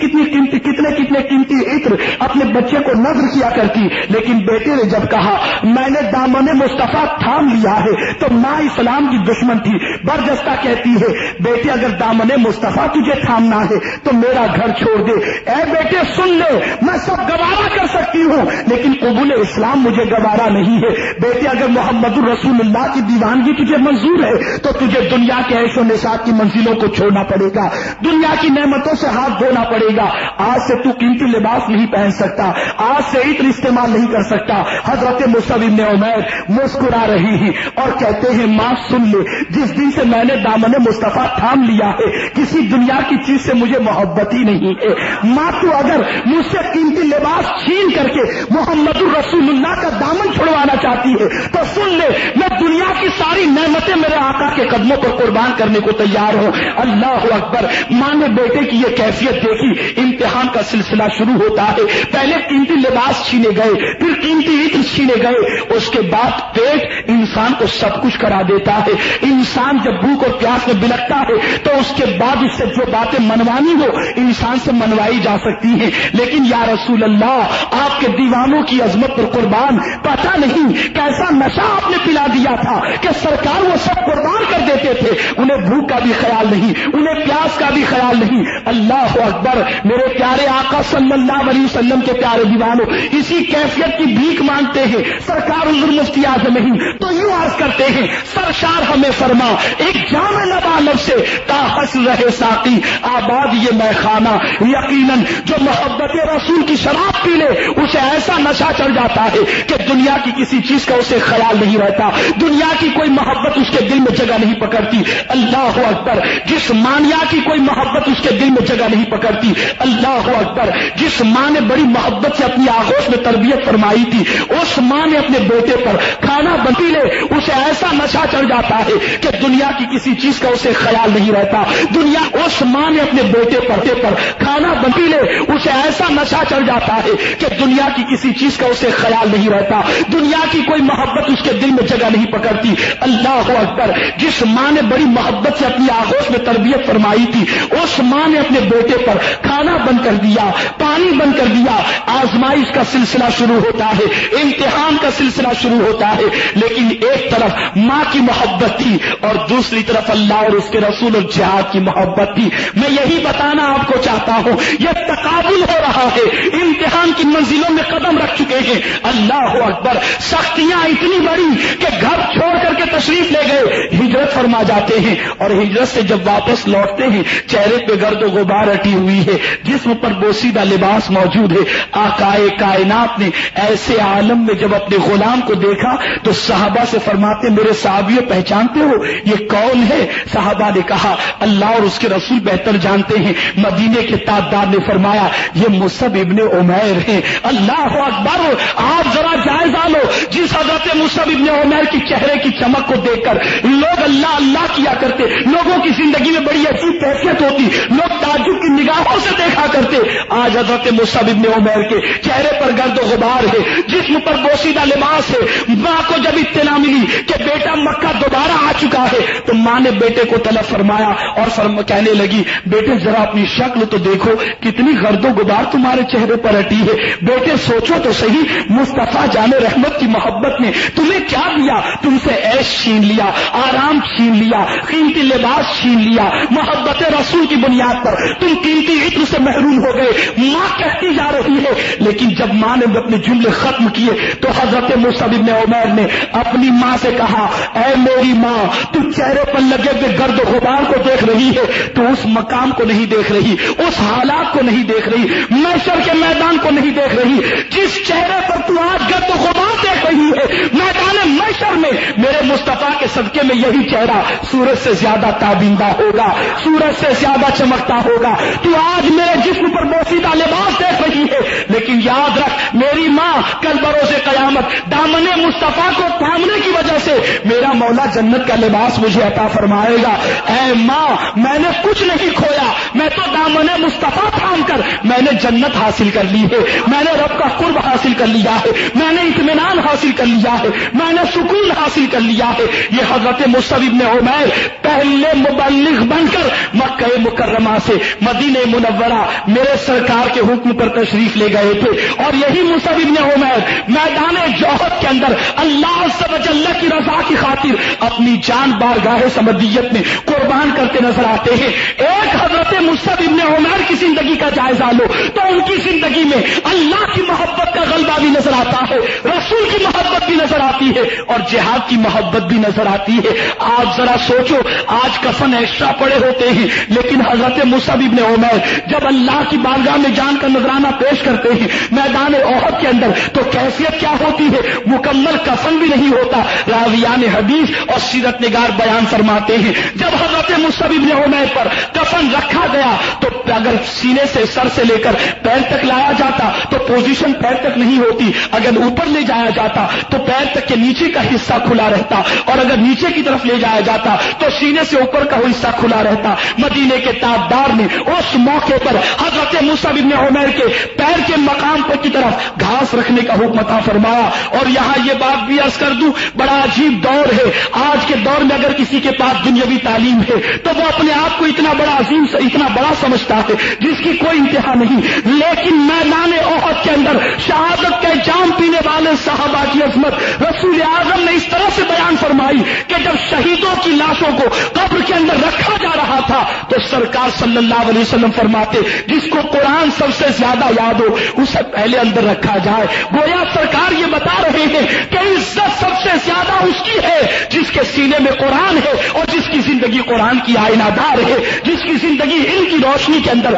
قیمتی عطر اپنے بچے کو نذر کیا کرتی. لیکن بیٹے نے جب کہا میں نے دامن مصطفیٰ تھام لیا ہے تو ماں اسلام کی دشمن تھی, برجستہ کہتی ہے بیٹے اگر دامن مصطفیٰ تجھے تھامنا ہے تو میرا گھر چھوڑ دے. اے بیٹے بیٹے سن لے، میں سب گوارا کر سکتی ہوں لیکن قبول اسلام مجھے گوارا نہیں ہے۔ بیٹے اگر محمد الرسول اللہ کی دیوانگی تجھے منظور ہے تو تجھے دنیا کے عیش و نشاط کی منزلوں کو چھوڑنا پڑے گا، دنیا کی نعمتوں سے ہاتھ دھونا پڑے گا۔ آج سے تو قیمتی لباس نہیں پہن سکتا، آج سے عطر استعمال نہیں کر سکتا۔ حضرت مصعب بن عمیر مسکرا رہی ہیں اور کہتے ہیں ماں سن لے، جس دن سے میں نے دامن مصطفیٰ تھام لیا ہے کسی دنیا کی چیز سے مجھے محبت ہی نہیں ہے۔ ماں تو اگر مجھ سے قیمتی لباس چھین کر کے محمد الرسول اللہ کا دامن چھڑوانا چاہتی ہے تو سن لے، میں دنیا کی ساری نعمتیں میرے آقا کے قدموں پر قربان کرنے کو تیار ہوں۔ اللہ اکبر۔ ماں نے بیٹے کی یہ کیفیت دیکھی، امتحان کا سلسلہ شروع ہوتا ہے۔ پہلے قیمتی لباس چھینے گئے، پھر قیمتی عطر چھینے گئے، اس کے بعد پیٹ انسان کو سب کچھ کرا دیتا ہے۔ انسان جب بھوک اور پیاس میں بلکتا ہے تو اس کے بعد اس سے جو باتیں منوانی ہو انسان سے منوائی جا سکتی ہیں، لیکن یا رسول اللہ آپ کے دیوانوں کی عظمت پر قربان، پتہ نہیں کیسا نشہ آپ نے پلا دیا تھا کہ سرکار وہ سب قربان کر دیتے تھے، انہیں بھوک کا بھی خیال نہیں، انہیں پیاس کا بھی خیال نہیں۔ اللہ اکبر۔ میرے پیارے آقا صلی اللہ علیہ وسلم کے پیارے دیوانوں اسی کیفیت کی بھیک مانگتے ہیں، سرکار حضور مفتی اعظم نہیں تو یوں عرض کرتے ہیں سرشار ہمیں فرما ایک جام لبا لب سے تا حسن رہے ساقی آباد یہ میں خانہ۔ یقیناً جو محبت رسول کی شراب پی لے اسے ایسا نشہ چڑھ جاتا ہے کہ دنیا کی کسی چیز کا اسے خیال نہیں رہتا، دنیا کی کوئی محبت اس کے دل میں جگہ نہیں پکڑتی۔ اللہ اکبر۔ جس مانیا کی کوئی محبت اس کے دل میں جگہ نہیں پکڑتی۔ اللہ اکبر۔ جس ماں نے بڑی محبت سے اپنی آغوش میں تربیت فرمائی تھی اس ماں نے اپنے بیٹے پر کھانا بنتی لے اسے ایسا نشہ چڑھ جاتا ہے کہ دنیا کی کسی چیز کا اسے خیال نہیں رہتا۔ دنیا اس ماں نے اپنے بیٹے پر کھانا بنتی لے اسے ایسا نشہ چڑھ جاتا ہے کہ دنیا کی کسی چیز کا اسے خیال نہیں رہتا، دنیا کی کوئی محبت اس کے دل میں جگہ نہیں پکڑتی۔ اللہ اکبر۔ جس ماں نے بڑی محبت سے اپنی آغوش میں تربیت فرمائی تھی اس ماں نے اپنے بیٹے پر کھانا بند کر دیا، پانی بند کر دیا، آزمائش کا سلسلہ شروع ہوتا ہے، امتحان کا سلسلہ شروع ہوتا ہے، لیکن ایک طرف ماں کی محبت تھی اور دوسری طرف اللہ اور اس کے رسول اور جہاد کی محبت تھی۔ میں یہی بتانا آپ کو چاہتا ہوں، یہ تقابل ہو رہا ہے، امتحان کی منزلوں میں قدم رکھ چکے ہیں۔ اللہ اکبر۔ سختیاں اتنی بڑی کہ گھر چھوڑ کر کے تشریف لے گئے، ہجرت فرما جاتے ہیں اور ہجرت سے جب واپس لوٹتے ہیں چہرے پہ گرد و غبار اٹی ہوئی ہے، جسم پر بوسیدہ لباس موجود ہے۔ آقائے کائنات نے ایسے عالم میں جب اپنے غلام کو دیکھا تو صحابہ سے فرماتے میرے صحابیوں پہچانتے ہو یہ کون ہے؟ صحابہ نے کہا اللہ اور اس کے رسول بہتر جانتے ہیں۔ مدینے کے تاجدار نے فرمایا یہ مصعب ابن عمیر ہیں۔ اللہ اکبر۔ آپ ذرا جائزہ لو، جس حضرت مصعب ابن عمیر کی چہرے کی چمک کو دیکھ کر لوگ اللہ اللہ کیا کرتے، لوگوں کی زندگی میں بڑی عجیب کیفیت ہوتی، لوگ تعجب کی نگاہوں سے دیکھا کرتے۔ آج حضرت مصعب ابن عمیر کے چہرے پر گرد و غبار ہے، جسم پر بوسیدہ لباس ہے۔ ماں کو جب اطلاع ملی کہ بیٹا مکہ دوبارہ آ چکا ہے تو ماں نے بیٹے کو طلب فرمایا اور کہنے لگی بیٹے ذرا اپنی شکل تو دیکھو کتنی گرد و غبار تمہارے چہرے پر ہٹی ہے، بیٹے سوچو تو صحیح مصطفیٰ جان رحمت کی محبت نے تمہیں کیا دیا؟ تم سے عیش چھین لیا، آرام چھین لیا، قیمتی لباس چھین لیا، محبت رسول کی بنیاد پر تم قیمتی عطر سے محروم ہو گئے۔ ماں کہتی جا رہی ہے، لیکن جب ماں نے اپنے جملے ختم کیے تو حضرت مصعب بن عمیر نے اپنی ماں سے کہا اے میری ماں تو چہرے پر لگے ہوئے گرد و غبار کو دیکھ رہی ہے، تو اس مقام کو نہیں دیکھ رہی، اس حالات کو نہیں دیکھ رہی، محشر کے میدان کو نہیں دیکھ رہی۔ جس چہرے پر تو آج گرد و غبار دیکھ رہی ہے میدان محشر میں میرے مصطفیٰ کے صدقے میں یہی چہرہ سورج سے زیادہ تابندہ ہوگا، سورج سے زیادہ چمکتا ہوگا۔ تو آج میرے جسم پر بوسیدہ لباس دیکھ رہی ہے، لیکن یاد رکھ میری ماں کل بروز قیامت دامن مصطفیٰ کو تھامنے کی وجہ سے میرا مولا جنت کا لباس مجھے عطا فرمائے گا۔ اے ماں میں نے کچھ نہیں کھویا، میں تو دامن مصطفیٰ تھام کر میں نے جنت حاصل کر لی ہے، میں نے رب کا قرب حاصل کر لیا ہے، میں نے اطمینان حاصل کر لیا ہے، میں نے سکون حاصل کر لیا ہے۔ یہ حضرت مصعب بن عمیر پہلے مبلغ بن کر مکہ مکرمہ سے مدینہ منورہ میرے سرکار کے حکم پر تشریف لے گئے تھے، اور یہی مصعب بن عمیر میدان جوہد کے اندر اللہ عز و جل کی رضا کی خاطر اپنی جان بارگاہ سمدیت میں قربان کرتے نظر آتے ہیں. ایک حضرت مصعب ابن عمیر کی زندگی کا جائزہ لو تو ان کی زندگی میں اللہ کی محبت کا غلبہ بھی نظر آتا ہے, رسول کی محبت بھی نظر آتی ہے, اور جہاد کی محبت بھی نظر آتی ہے. آپ ذرا سوچو, آج کفن ایکسٹرا پڑے ہوتے ہیں, لیکن حضرت مصعب ابن عمیر جب اللہ کی بارگاہ میں جان کا نذرانہ پیش کرتے ہیں میدان احد کے اندر, تو کیفیت کیا ہوتی ہے؟ مکمل کفن بھی نہیں ہوتا. راویان حدیث اور سیرت نگار بیان فرماتے ہیں جب حضرت مصعب ابن عمیر پر کفن رکھا گیا تو اگر سینے سے سر سے لے کر پیر تک لایا جاتا تو پوزیشن پیر تک نہیں ہوتی, اگر اوپر لے جایا جاتا تو پیر تک کے نیچے کا حصہ کھلا رہتا, اور اگر نیچے کی طرف لے جایا جاتا تو سینے سے اوپر کا وہ حصہ کھلا رہتا. مدینے کے تاجدار نے اس موقع پر حضرت مصعب ابن عمیر کے پیر کے مقام پر کی طرف گھاس رکھنے کا حکم عطا فرمایا. اور یہاں یہ بات بھی عرض کر دوں, بڑا عجیب دور ہے. آج کے دور میں اگر کسی کے پاس دنیاوی تعلیم ہے تو وہ اپنے آپ کو اتنا بڑا عظیم اتنا بڑا سمجھتا ہے جس کی کوئی انتہا نہیں, لیکن میدان احد کے اندر شہادت کے جام پینے والے صحابہ کی عظمت رسول اعظم نے اس طرح سے بیان فرمائی کہ جب شہیدوں کی لاشوں کو قبر کے اندر رکھا جا رہا تھا تو سرکار صلی اللہ علیہ وسلم فرماتے جس کو قرآن سب سے زیادہ یاد ہو اسے پہلے اندر رکھا جائے. گویا سرکار یہ بتا رہے ہیں کہ عزت سب سے زیادہ اس کی ہے جس کے سینے میں قرآن ہے اور جس کی زندگی قرآن کی آئینہ دار ہے, جس کی زندگی علم کی روشنی کے اندر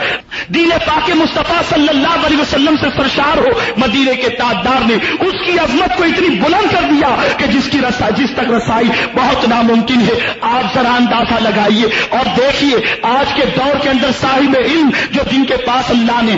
دین پاک مصطفیٰ صلی اللہ علیہ وسلم سے سرشار ہو. مدینے کے تاجدار نے اس کی عظمت کو اتنی بلند کر دیا کہ جس تک رسائی بہت ناممکن ہے. آپ ذرا اندازہ لگائیے اور دیکھیے آج کے دور کے اندر صاحب علم جو جن کے پاس اللہ نے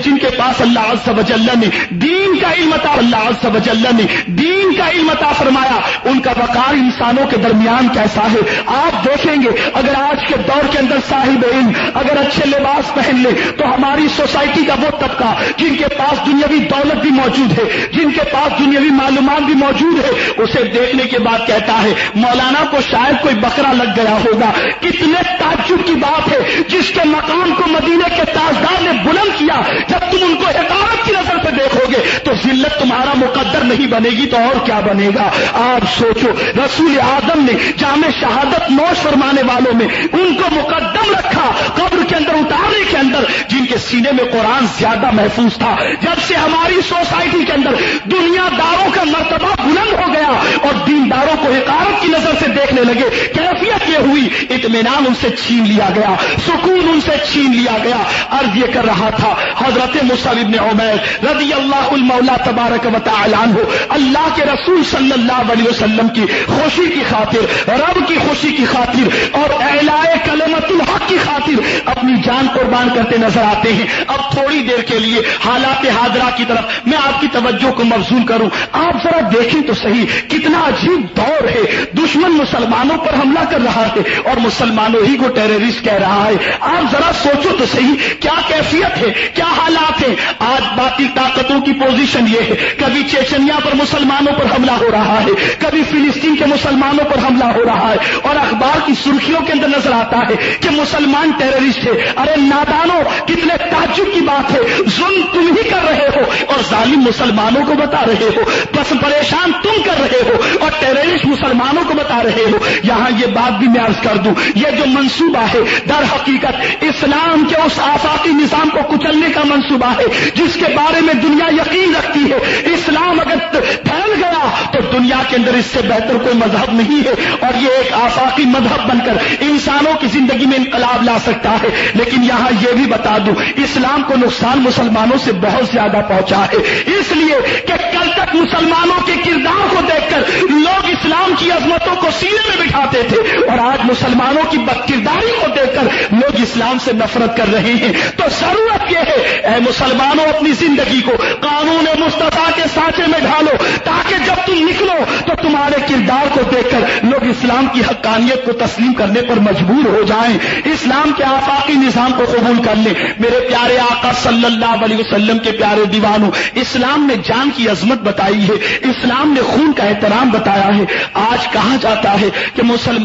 جن کے پاس اللہ عز و جل نے دین کا علم عطا اللہ عز و جل نے دین کا علم عطا فرمایا, ان کا وقار انسانوں کے درمیان کیسا ہے. آپ دیکھیں گے اگر آج کے دور کے اندر صاحب علم اگر اچھے لباس پہن لے تو ہماری سوسائٹی کا وہ طبقہ جن کے پاس دنیاوی دولت بھی موجود ہے, جن کے پاس دنیاوی معلومات بھی موجود ہے, اسے دیکھنے کے بعد کہتا ہے مولانا کو شاید کوئی بکرا لگ گیا ہوگا. کتنے تعجب کی بات ہے جس کے مقام کو مدینے کے تاجدار نے بلند کیا. جب تم ان کو حقارت کی نظر سے دیکھو گے تو ذلت تمہارا مقدر نہیں بنے گی تو اور کیا بنے گا. آپ سوچو رسول اعظم نے جامع شہادت نوش فرمانے والوں میں ان کو مقدم رکھا قبر کے اندر اتارنے کے اندر جن کے سینے میں قرآن زیادہ محفوظ تھا. جب سے ہماری سوسائٹی کے اندر دنیا داروں کا مرتبہ بلند ہو گیا اور دینداروں کو حقارت کی نظر سے دیکھنے لگے, کیفیت یہ ہوئی اطمینان ان سے چھین لیا گیا, سکون ان سے چھین لیا گیا. عرض یہ کر رہا تھا حضرت مصعب ابن عمیر رضی اللہ المولا تبارک و تعالی عنہ اللہ کے رسول صلی اللہ علیہ وسلم کی خوشی کی خاطر, رب کی خوشی کی خاطر اور اعلاء کلمت الحق کی خاطر اپنی جان قربان کرتے نظر آتے ہیں. اب تھوڑی دیر کے لیے حالات حاضرہ کی طرف میں آپ کی توجہ کو مبذول کروں. آپ ذرا دیکھیں تو صحیح کتنا عجیب دور ہے. دشمن مسلمانوں پر حملہ کر رہا ہے اور مسلمانوں ہی کو ٹیررسٹ کہہ رہا ہے. آپ ذرا سوچو تو صحیح کیا کیفیت ہے, کیا حالات ہیں. آج باطل طاقتوں کی پوزیشن یہ ہے, کبھی چیچنیا پر مسلمانوں پر حملہ ہو رہا ہے, کبھی فلسطین کے مسلمانوں پر حملہ ہو رہا ہے, اور اخبار کی سرخیوں کے اندر نظر آتا ہے کہ مسلمان ٹیررسٹ ہے. ارے نادانو, کتنے تعجب کی بات ہے, ظلم تم ہی کر رہے ہو اور ظالم مسلمانوں کو بتا رہے ہو, بس پریشان تم کر رہے ہو اور ٹیررسٹ مسلمانوں کو بتا رہے ہو. یہاں یہ بات بھی میں عرض کر دوں, یہ جو منصوبہ ہے در حقیقت اسلام کے اس آفاقی نظام کو کچلنے کا منصوبہ ہے جس کے بارے میں دنیا یقین رکھتی ہے. اسلام اگر پھیل گیا تو دنیا کے اندر اس سے بہتر کوئی مذہب نہیں ہے, اور یہ ایک آفاقی مذہب بن کر انسانوں کی زندگی میں انقلاب لا سکتا ہے. لیکن یہاں یہ بھی بتا دوں اسلام کو نقصان مسلمانوں سے بہت زیادہ پہنچا ہے, اس لیے کہ کل تک مسلمانوں کے کردار کو دیکھ کر لوگ اسلام کی عظمتوں کو سینے میں بٹھاتے تھے, اور آج مسلمانوں کی بد کرداری کو دیکھ کر لوگ اسلام سے نفرت کر رہے ہیں. تو ضرورت یہ ہے اے مسلمانوں اپنی زندگی کو قانون مصطفیٰ کے سانچے میں ڈھالو تاکہ جب تم نکلو تو تمہارے کردار کو دیکھ کر لوگ اسلام کی حقانیت کو تسلیم کرنے پر مجبور ہو جائیں, اسلام کے آفاقی نظام کو قبول کر لیں. میرے پیارے آقا صلی اللہ علیہ وسلم کے پیارے دیوانوں, اسلام نے جان کی عظمت بتائی ہے, اسلام نے خون کا احترام بتایا ہے. آج کہا جاتا ہے کہ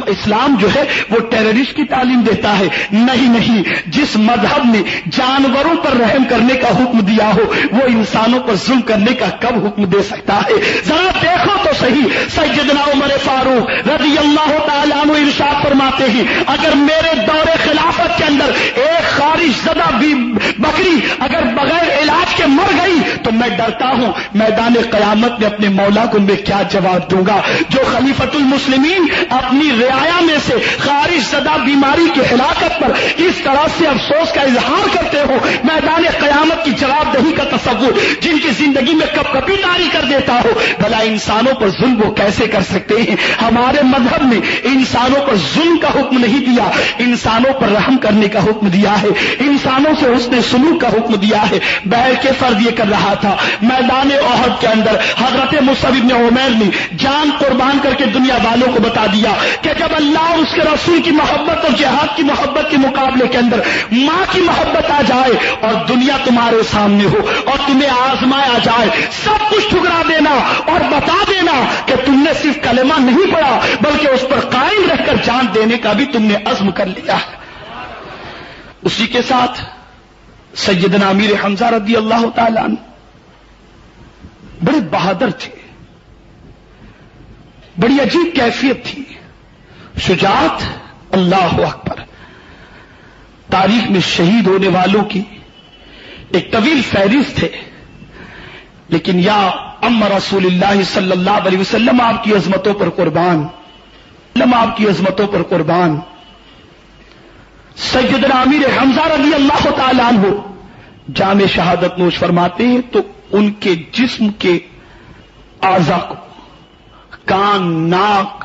اسلام جو ہے وہ ٹیررسٹ کی تعلیم دیتا ہے. نہیں, جس مذہب نے جانوروں پر رحم کرنے کا حکم دیا ہو وہ انسانوں پر ظلم کرنے کا کب حکم دے سکتا ہے؟ ذرا دیکھو تو صحیح، سیدنا عمر فاروق رضی اللہ تعالیٰ عنہ ارشاد فرماتے ہیں اگر میرے دور خلافت کے اندر ایک خارش زدہ بکری اگر بغیر علاج کے مر گئی تو میں ڈرتا ہوں میدان قیامت میں اپنے مولا کو میں کیا جواب دوں گا۔ جو خلیفۃ المسلمین اپنی رعایا میں سے خارش زدہ بیماری کی ہلاکت پر اس طرح سے افسوس کا اظہار کرتے ہو، میدان قیامت کی جواب دہی کا تصور جن کی زندگی میں کب کبھی طاری کر دیتا ہو، بھلا انسانوں پر ظلم وہ کیسے کر سکتے ہیں؟ ہمارے مذہب نے انسانوں پر ظلم کا حکم نہیں دیا، انسانوں پر رحم کرنے کا حکم دیا ہے، انسانوں سے حسن سلوک کا حکم دیا ہے۔ بیعت کے فرض یہ کر رہا تھا میدان احد کے اندر حضرت مصعب بن عمیر نے جان قربان کر کے دنیا والوں کو بتا دیا کہ جب اللہ اور اس کے رسول کی محبت اور جہاد کی محبت کے مقابلے کے اندر ماں کی محبت آ جائے اور دنیا تمہارے سامنے ہو اور تمہیں آزمایا جائے، سب کچھ ٹھکرا دینا اور بتا دینا کہ تم نے صرف کلمہ نہیں پڑھا بلکہ اس پر قائم رہ کر جان دینے کا بھی تم نے عزم کر لیا ہے۔ اسی کے ساتھ سیدنا امیر حمزہ رضی اللہ تعالیٰ عنہ بڑے بہادر تھے، بڑی عجیب کیفیت تھی، شجاعت، اللہ اکبر۔ تاریخ میں شہید ہونے والوں کی ایک طویل فہرست ہے، لیکن یا ام رسول اللہ صلی اللہ علیہ وسلم آپ کی عظمتوں پر قربان، آپ کی عظمتوں پر قربان۔ سیدنا امیر حمزہ رضی اللہ تعالیٰ عنہ جام شہادت نوش فرماتے ہیں تو ان کے جسم کے اعضاء کو، کان، ناک،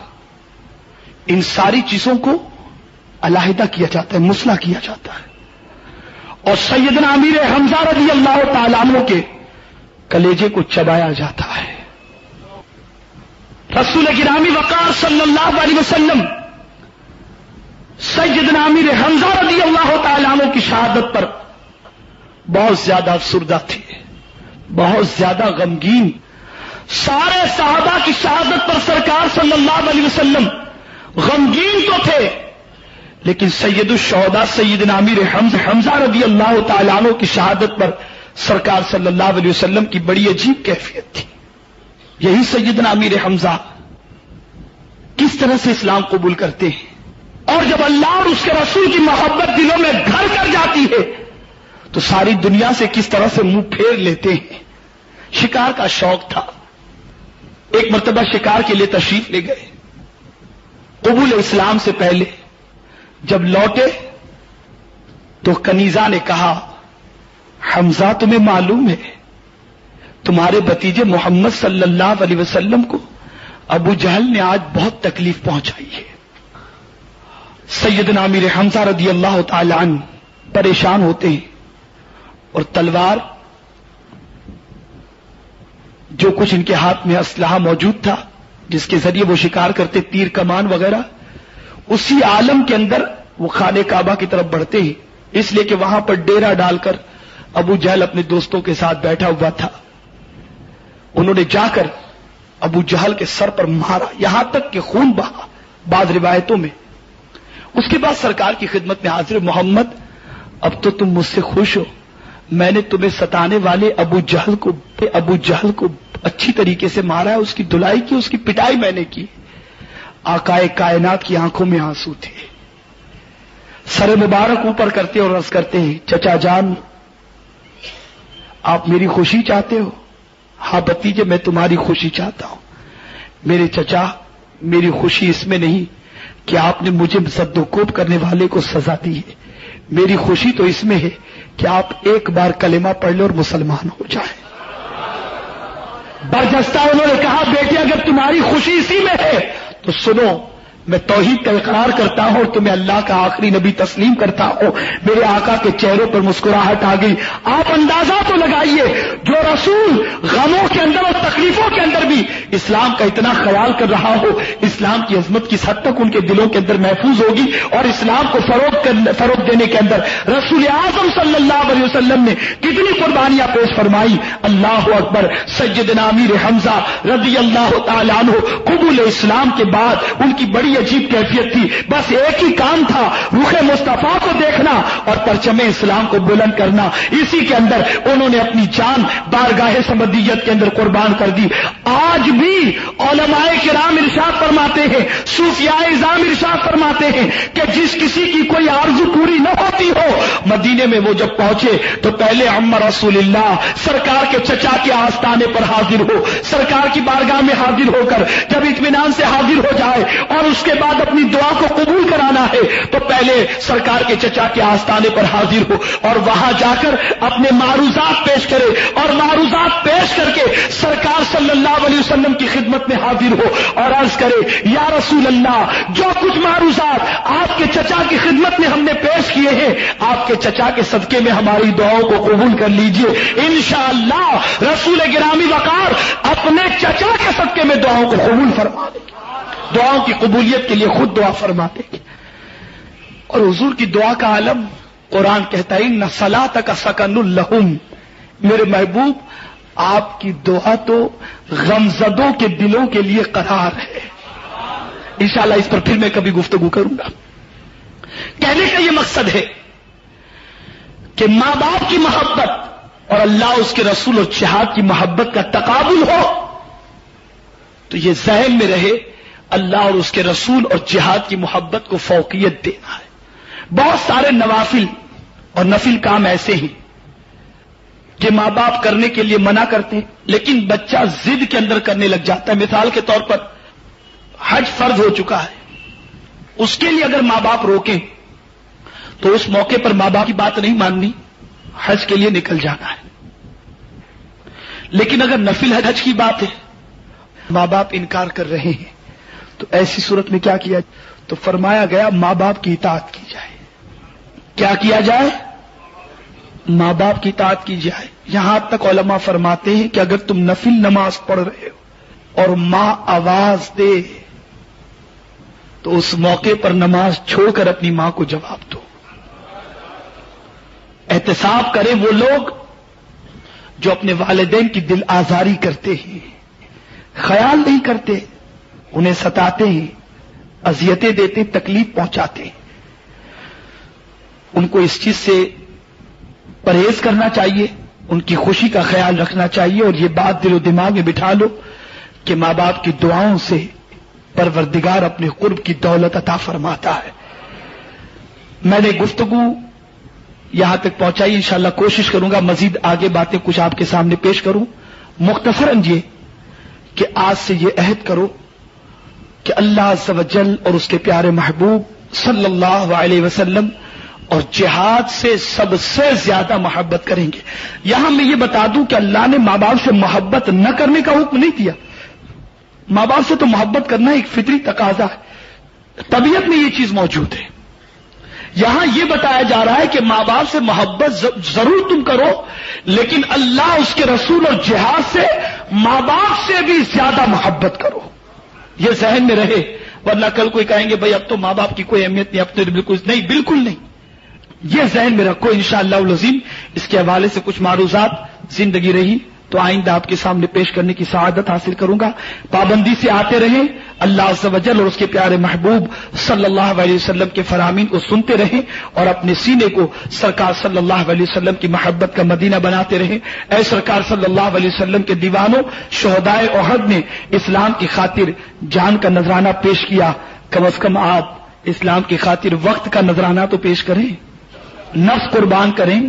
ان ساری چیزوں کو علیحدہ کیا جاتا ہے، مسلح کیا جاتا ہے، اور سیدنا امیر حمزہ رضی اللہ تعالیٰ عنہ کے کلیجے کو چبایا جاتا ہے۔ رسول گرامی وقار صلی اللہ علیہ وسلم سیدنا امیر حمزہ رضی اللہ تعالیٰ عنہ کی شہادت پر بہت زیادہ افسردہ تھے، بہت زیادہ غمگین۔ سارے صحابہ کی شہادت پر سرکار صلی اللہ علیہ وسلم غمگین تو تھے، لیکن سید الشہداء سیدنا امیر حمزہ رضی اللہ تعالیٰ عنہ کی شہادت پر سرکار صلی اللہ علیہ وسلم کی بڑی عجیب کیفیت تھی۔ یہی سیدنا امیر حمزہ کس طرح سے اسلام قبول کرتے ہیں، اور جب اللہ اور اس کے رسول کی محبت دلوں میں گھر کر جاتی ہے تو ساری دنیا سے کس طرح سے منہ پھیر لیتے ہیں۔ شکار کا شوق تھا، ایک مرتبہ شکار کے لیے تشریف لے گئے، قبول اسلام سے پہلے جب لوٹے تو کنیزہ نے کہا حمزہ تمہیں معلوم ہے تمہارے بھتیجے محمد صلی اللہ علیہ وسلم کو ابو جہل نے آج بہت تکلیف پہنچائی ہے۔ سیدنا امیر حمزہ رضی اللہ تعالی عنہ پریشان ہوتے ہیں اور تلوار جو کچھ ان کے ہاتھ میں اسلحہ موجود تھا جس کے ذریعے وہ شکار کرتے، تیر کمان وغیرہ، اسی عالم کے اندر وہ خانہ کعبہ کی طرف بڑھتے ہیں، اس لیے کہ وہاں پر ڈیرا ڈال کر ابو جہل اپنے دوستوں کے ساتھ بیٹھا ہوا تھا۔ انہوں نے جا کر ابو جہل کے سر پر مارا، یہاں تک کہ خون بہا بعض روایتوں میں۔ اس کے بعد سرکار کی خدمت میں حاضر، محمد اب تو تم مجھ سے خوش ہو، میں نے تمہیں ستانے والے ابو جہل کو اچھی طریقے سے مارا ہے، اس کی دھلائی کی، اس کی پٹائی میں نے کی۔ آقائے کائنات کی آنکھوں میں آنسو تھے، سر مبارک اوپر کرتے اور عرض کرتے ہیں چچا جان آپ میری خوشی چاہتے ہو؟ ہاں بھتیجے میں تمہاری خوشی چاہتا ہوں۔ میرے چچا میری خوشی اس میں نہیں کہ آپ نے مجھے زد و کوب کرنے والے کو سزا دی ہے، میری خوشی تو اس میں ہے کہ آپ ایک بار کلمہ پڑھ لیں اور مسلمان ہو جائیں۔ برجستہ انہوں نے کہا بیٹی اگر تمہاری خوشی اسی میں ہے تو سنو، میں توحید کا اقرار کرتا ہوں اور تمہیں اللہ کا آخری نبی تسلیم کرتا ہوں۔ میرے آقا کے چہروں پر مسکراہٹ آ گئی۔ آپ اندازہ تو لگائیے، جو رسول غموں کے اندر اور تکلیفوں کے اندر بھی اسلام کا اتنا خیال کر رہا ہو، اسلام کی عظمت کس حد تک ان کے دلوں کے اندر محفوظ ہوگی، اور اسلام کو فروغ دینے کے اندر رسول اعظم صلی اللہ علیہ وسلم نے کتنی قربانیاں پیش فرمائی. اللہ اکبر. سیدنا امیر حمزہ رضی اللہ تعالی عنہ قبول اسلام کے بعد ان کی بڑی عجیب کیفیت تھی. بس ایک ہی کام تھا، رخ مصطفیٰ کو دیکھنا اور پرچم اسلام کو بلند کرنا. اسی کے اندر انہوں نے اپنی جان بارگاہ سمدیت کے اندر قربان کر دی. آج بھی علماء کرام ارشاد فرماتے ہیں، صوفیاء اعظام ارشاد فرماتے ہیں کہ جس کسی کی کوئی آرزو پوری نہ ہوتی ہو، مدینے میں وہ جب پہنچے تو پہلے عمر رسول اللہ سرکار کے چچا کے آستانے پر حاضر ہو، سرکار کی بارگاہ میں حاضر ہو کر جب اطمینان سے حاضر ہو جائے اور اس کے بعد اپنی دعا کو قبول کرانا ہے تو پہلے سرکار کے چچا کے آستانے پر حاضر ہو اور وہاں جا کر اپنے معروضات پیش کرے اور معروضات پیش کر کے سرکار صلی اللہ علیہ وسلم کی خدمت میں حاضر ہو اور عرض کرے، یا رسول اللہ، جو کچھ معروضات آپ کے چچا کی خدمت میں ہم نے پیش کیے ہیں، آپ کے چچا کے صدقے میں ہماری دعاؤں کو قبول کر لیجئے. انشاءاللہ رسول گرامی وقار اپنے چچا کے صدقے میں دعاؤں کو قبول فرما دیں گے، دعاؤں کی قبولیت کے لیے خود دعا فرما دیں گے. اور حضور کی دعا کا عالم قرآن کہتا ہے ان صلاتک سکن لہم. میرے محبوب، آپ کی دعا تو غمزدوں کے دلوں کے لیے قرار ہے. انشاءاللہ اس پر پھر میں کبھی گفتگو کروں گا. کہنے کا یہ مقصد ہے کہ ماں باپ کی محبت اور اللہ اس کے رسول اور جہاد کی محبت کا تقابل ہو تو یہ ذہن میں رہے، اللہ اور اس کے رسول اور جہاد کی محبت کو فوقیت دینا ہے. بہت سارے نوافل اور نفل کام ایسے ہیں کہ ماں باپ کرنے کے لیے منع کرتے ہیں لیکن بچہ ضد کے اندر کرنے لگ جاتا ہے. مثال کے طور پر حج فرض ہو چکا ہے، اس کے لیے اگر ماں باپ روکیں تو اس موقع پر ماں باپ کی بات نہیں ماننی، حج کے لیے نکل جانا ہے. لیکن اگر نفل حج کی بات ہے، ماں باپ انکار کر رہے ہیں تو ایسی صورت میں کیا کیا؟ تو فرمایا گیا ماں باپ کی اطاعت کی جائے. کیا کیا جائے؟ ماں باپ کی اطاعت کی جائے. یہاں تک علماء فرماتے ہیں کہ اگر تم نفل نماز پڑھ رہے ہو اور ماں آواز دے تو اس موقع پر نماز چھوڑ کر اپنی ماں کو جواب دو. احتساب کریں وہ لوگ جو اپنے والدین کی دل آزاری کرتے ہیں، خیال نہیں کرتے، انہیں ستاتے ہیں، اذیتیں دیتے، تکلیف پہنچاتے ہیں. ان کو اس چیز سے پرہیز کرنا چاہیے، ان کی خوشی کا خیال رکھنا چاہیے اور یہ بات دل و دماغ میں بٹھا لو کہ ماں باپ کی دعاؤں سے پروردگار اپنے قرب کی دولت عطا فرماتا ہے. میں نے گفتگو یہاں تک پہنچائی، انشاءاللہ کوشش کروں گا مزید آگے باتیں کچھ آپ کے سامنے پیش کروں. مختصراً یہ کہ آج سے یہ عہد کرو کہ اللہ عز و جل اور اس کے پیارے محبوب صلی اللہ علیہ وسلم اور جہاد سے سب سے زیادہ محبت کریں گے. یہاں میں یہ بتا دوں کہ اللہ نے ماں باپ سے محبت نہ کرنے کا حکم نہیں دیا. ماں باپ سے تو محبت کرنا ایک فطری تقاضا ہے، طبیعت میں یہ چیز موجود ہے. یہاں یہ بتایا جا رہا ہے کہ ماں باپ سے محبت ضرور تم کرو لیکن اللہ اس کے رسول اور جہاد سے ماں باپ سے بھی زیادہ محبت کرو. یہ ذہن میں رہے، ورنہ کل کوئی کہیں گے بھائی اب تو ماں باپ کی کوئی اہمیت نہیں، اب تو بالکل نہیں، بالکل نہیں. یہ ذہن میں رکھو. انشاءاللہ العظیم اس کے حوالے سے کچھ معروضات زندگی رہی تو آئندہ آپ کے سامنے پیش کرنے کی سعادت حاصل کروں گا. پابندی سے آتے رہیں، اللہ عز و جل اور اس کے پیارے محبوب صلی اللہ علیہ وسلم کے فرامین کو سنتے رہیں اور اپنے سینے کو سرکار صلی اللہ علیہ وسلم کی محبت کا مدینہ بناتے رہیں. اے سرکار صلی اللہ علیہ وسلم کے دیوانوں، شہدائے احد نے اسلام کی خاطر جان کا نذرانہ پیش کیا، کم از کم آپ اسلام کی خاطر وقت کا نذرانہ تو پیش کریں، نفس قربان کریں،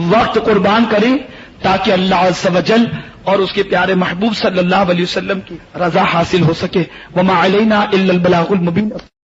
وقت قربان کریں تاکہ اللہ عز و جل اور اس کے پیارے محبوب صلی اللہ علیہ وسلم کی رضا حاصل ہو سکے. وما علینا الا البلاغ المبین.